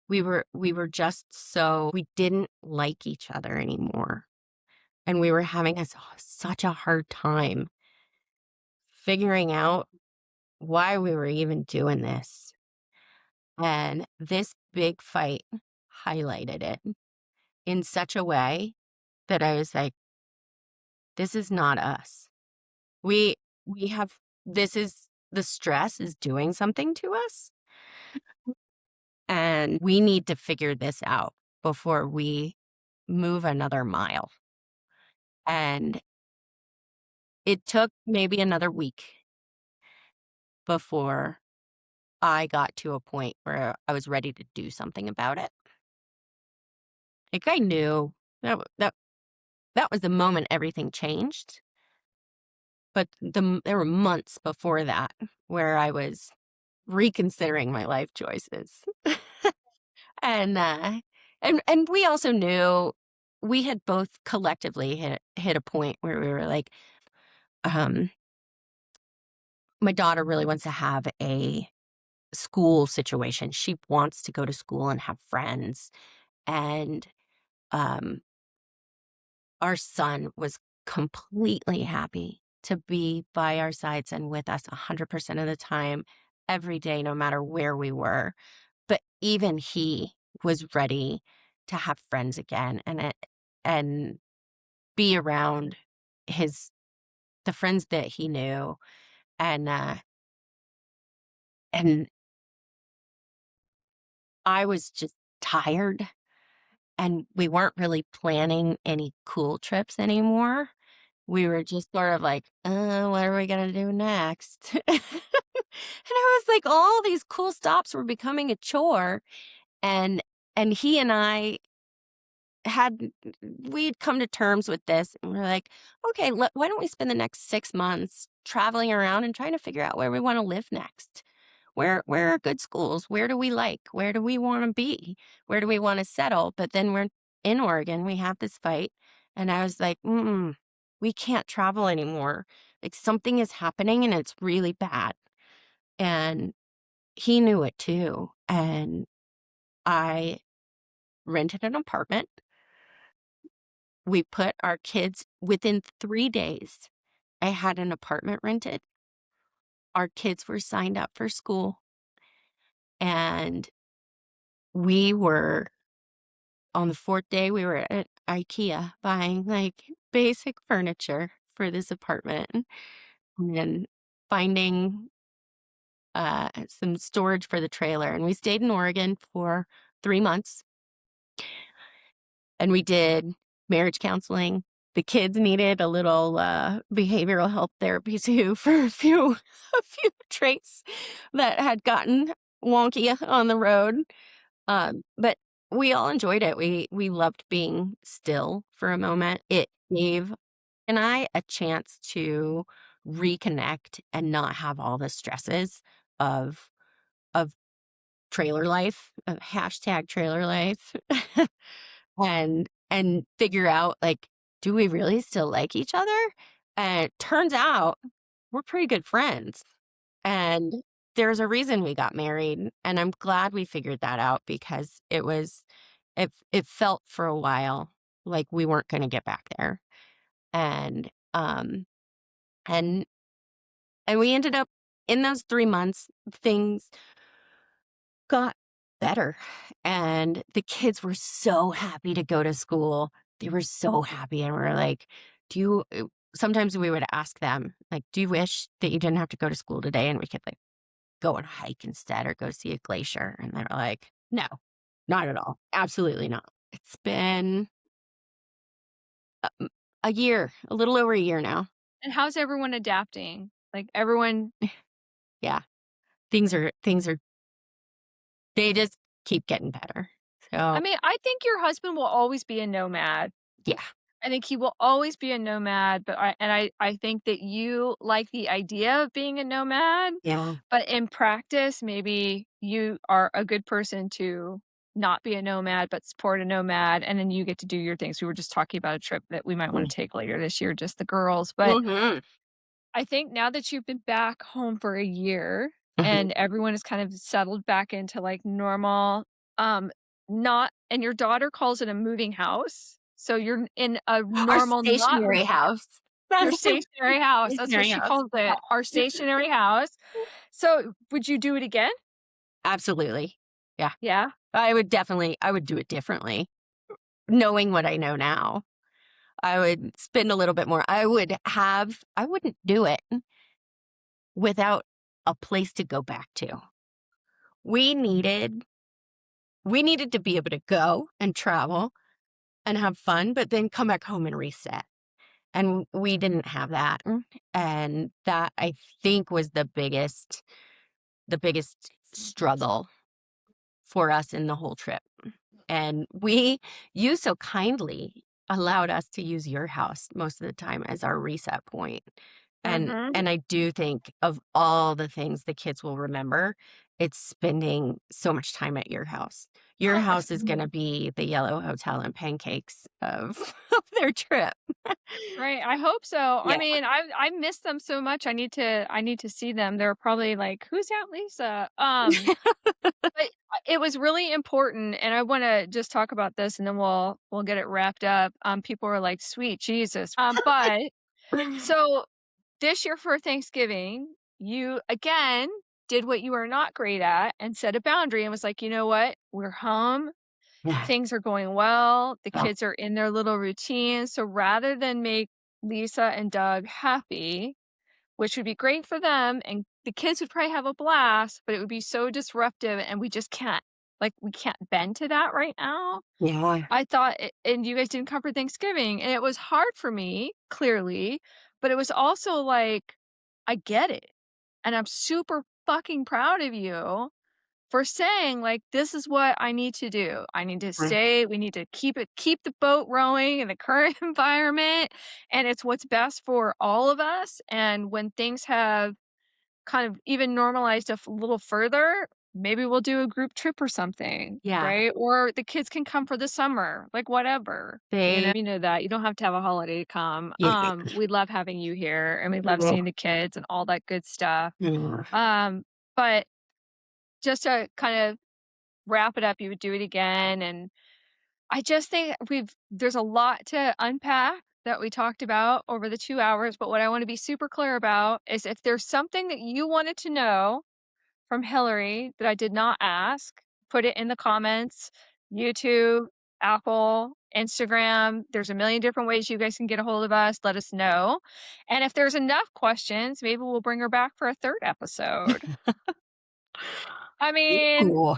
we were just so we didn't like each other anymore. And we were having such a hard time figuring out why we were even doing this. And this big fight highlighted it in such a way that I was like, this is not us. We we have this is the stress is doing something to us, and we need to figure this out before we move another mile. And it took maybe another week before I got to a point where I was ready to do something about it. Like I knew that was the moment everything changed, but there were months before that where I was reconsidering my life choices. And, and we also knew we had both collectively hit a point where we were like, um, my daughter really wants to have a school situation. She wants to go to school and have friends. And, um, our son was completely happy to be by our sides and with us 100% of the time, every day, no matter where we were. But even he was ready to have friends again and be around his the friends that he knew and and I was just tired and we weren't really planning any cool trips anymore. We were just sort of like, what are we gonna do next?" And I was like, all these cool stops were becoming a chore, and he and I had we'd come to terms with this, and we're like, "Okay, why don't we spend the next 6 months traveling around and trying to figure out where we wanna live next? Where are good schools? Where do we like? Where do we wanna be? Where do we wanna settle?" But then we're in Oregon, we have this fight, and I was like, "Mm-mm, we can't travel anymore. Like, something is happening, and it's really bad." And he knew it too, and I rented an apartment. We put our kids within 3 days, I had an apartment rented. Our kids were signed up for school, and we were on the 4th day, we were at IKEA buying, like, basic furniture for this apartment and finding, some storage for the trailer, and we stayed in Oregon for 3 months, and we did marriage counseling. The kids needed a little, behavioral health therapy too for a few traits that had gotten wonky on the road, but we all enjoyed it. We loved being still for a moment. It gave and I a chance to reconnect and not have all the stresses of of trailer life, of hashtag trailer life, and figure out, like, do we really still like each other? And it turns out we're pretty good friends, and there's a reason we got married, and I'm glad we figured that out because it felt for a while like we weren't gonna get back there, and, and we ended up in those 3 months, things got better, and the kids were so happy to go to school. They were so happy, and we're like, "Do you" sometimes we would ask them, like, "Do you wish that you didn't have to go to school today and we could, like, go on a hike instead or go see a glacier?" And they're like, "No, not at all. Absolutely not." It's been a year, a little over a year now. And how's everyone adapting? Like, everyone Yeah, things are they just keep getting better. I So, mean, I think your husband will always be a nomad. yeah. I think he will always be a nomad, but I think that you like the idea of being a nomad, Yeah. but in practice, maybe you are a good person to not be a nomad, but support a nomad, and then you get to do your things. We were just talking about a trip that we might wanna Mm. take later this year, just the girls, but Mhm. I think now that you've been back home for a year Mhm. and everyone is kind of settled back into, like, normal, um, not and your daughter calls it a moving house, so you're in a Our normal not stationary moving house. house. Your That's our stationary house, that's what stationary she house. calls it, our stationary house. So, would you do it again? Absolutely. Yeah. Yeah? I would do it differently. Knowing what I know now, I would spend a little bit more. I wouldn't do it without a place to go back to. We needed we needed to be able to go and travel and have fun, but then come back home and reset. And we didn't have that. And that I think was the biggest struggle for us in the whole trip. And you so kindly allowed us to use your house most of the time as our reset point. Mhm. And I do think of all the things the kids will remember, it's spending so much time at your house. Your house is gonna be the yellow hotel and pancakes of of their trip. Right, I hope so. I Yeah. mean, I miss them so much. I need to see them. They're probably like, "Who's Aunt Lisa?" But it was really important, and I wanna just talk about this, and then we'll get it wrapped up. People were like, "Sweet Jesus." But so this year for Thanksgiving, you again did what you are not great at and set a boundary and was like, "You know what? We're home. Yeah. Things are going well. The Oh, kids are in their little routine. So rather than make Lisa and Doug happy, which would be great for them, and the kids would probably have a blast, but it would be so disruptive, and we just can't, like, we can't bend to that right now." yeah. I thought, and you guys didn't come for Thanksgiving, and it was hard for me, clearly, but it was also like, I get it. And I'm super fucking proud of you for saying, like, "This is what I need to do. I need to Mm, stay we need to keep the boat rowing in the current environment, and it's what's best for all of us, and when things have kind of even normalized little further, maybe we'll do a group trip or something, yeah. right? Or the kids can come for the summer, like, whatever, you know? They You know that. You don't have to have a holiday to come. yeah. We love having you here, and we love Oh, seeing the kids and all that good stuff. yeah. But just to kind of wrap it up, you would do it again, and I just think there's a lot to unpack that we talked about over the 2 hours, but what I wanna be super clear about is if there's something that you wanted to know from Hilary that I did not ask, put it in the comments, YouTube, Apple, Instagram. There's a million different ways you guys can get a hold of us. Let us know. And if there's enough questions, maybe we'll bring her back for a third episode. I mean, Ooh,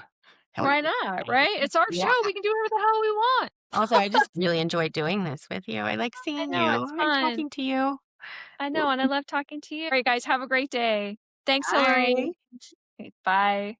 that would why be not, exciting. right? It's our Yeah. show. We can do whatever the hell we want. Also, I just really enjoyed doing this with you. I like I seeing know you it's and fun. talking to you. I know, and I love talking to you. All right, guys, have a great day. Thanks, Hilary. Bye. Okay, bye.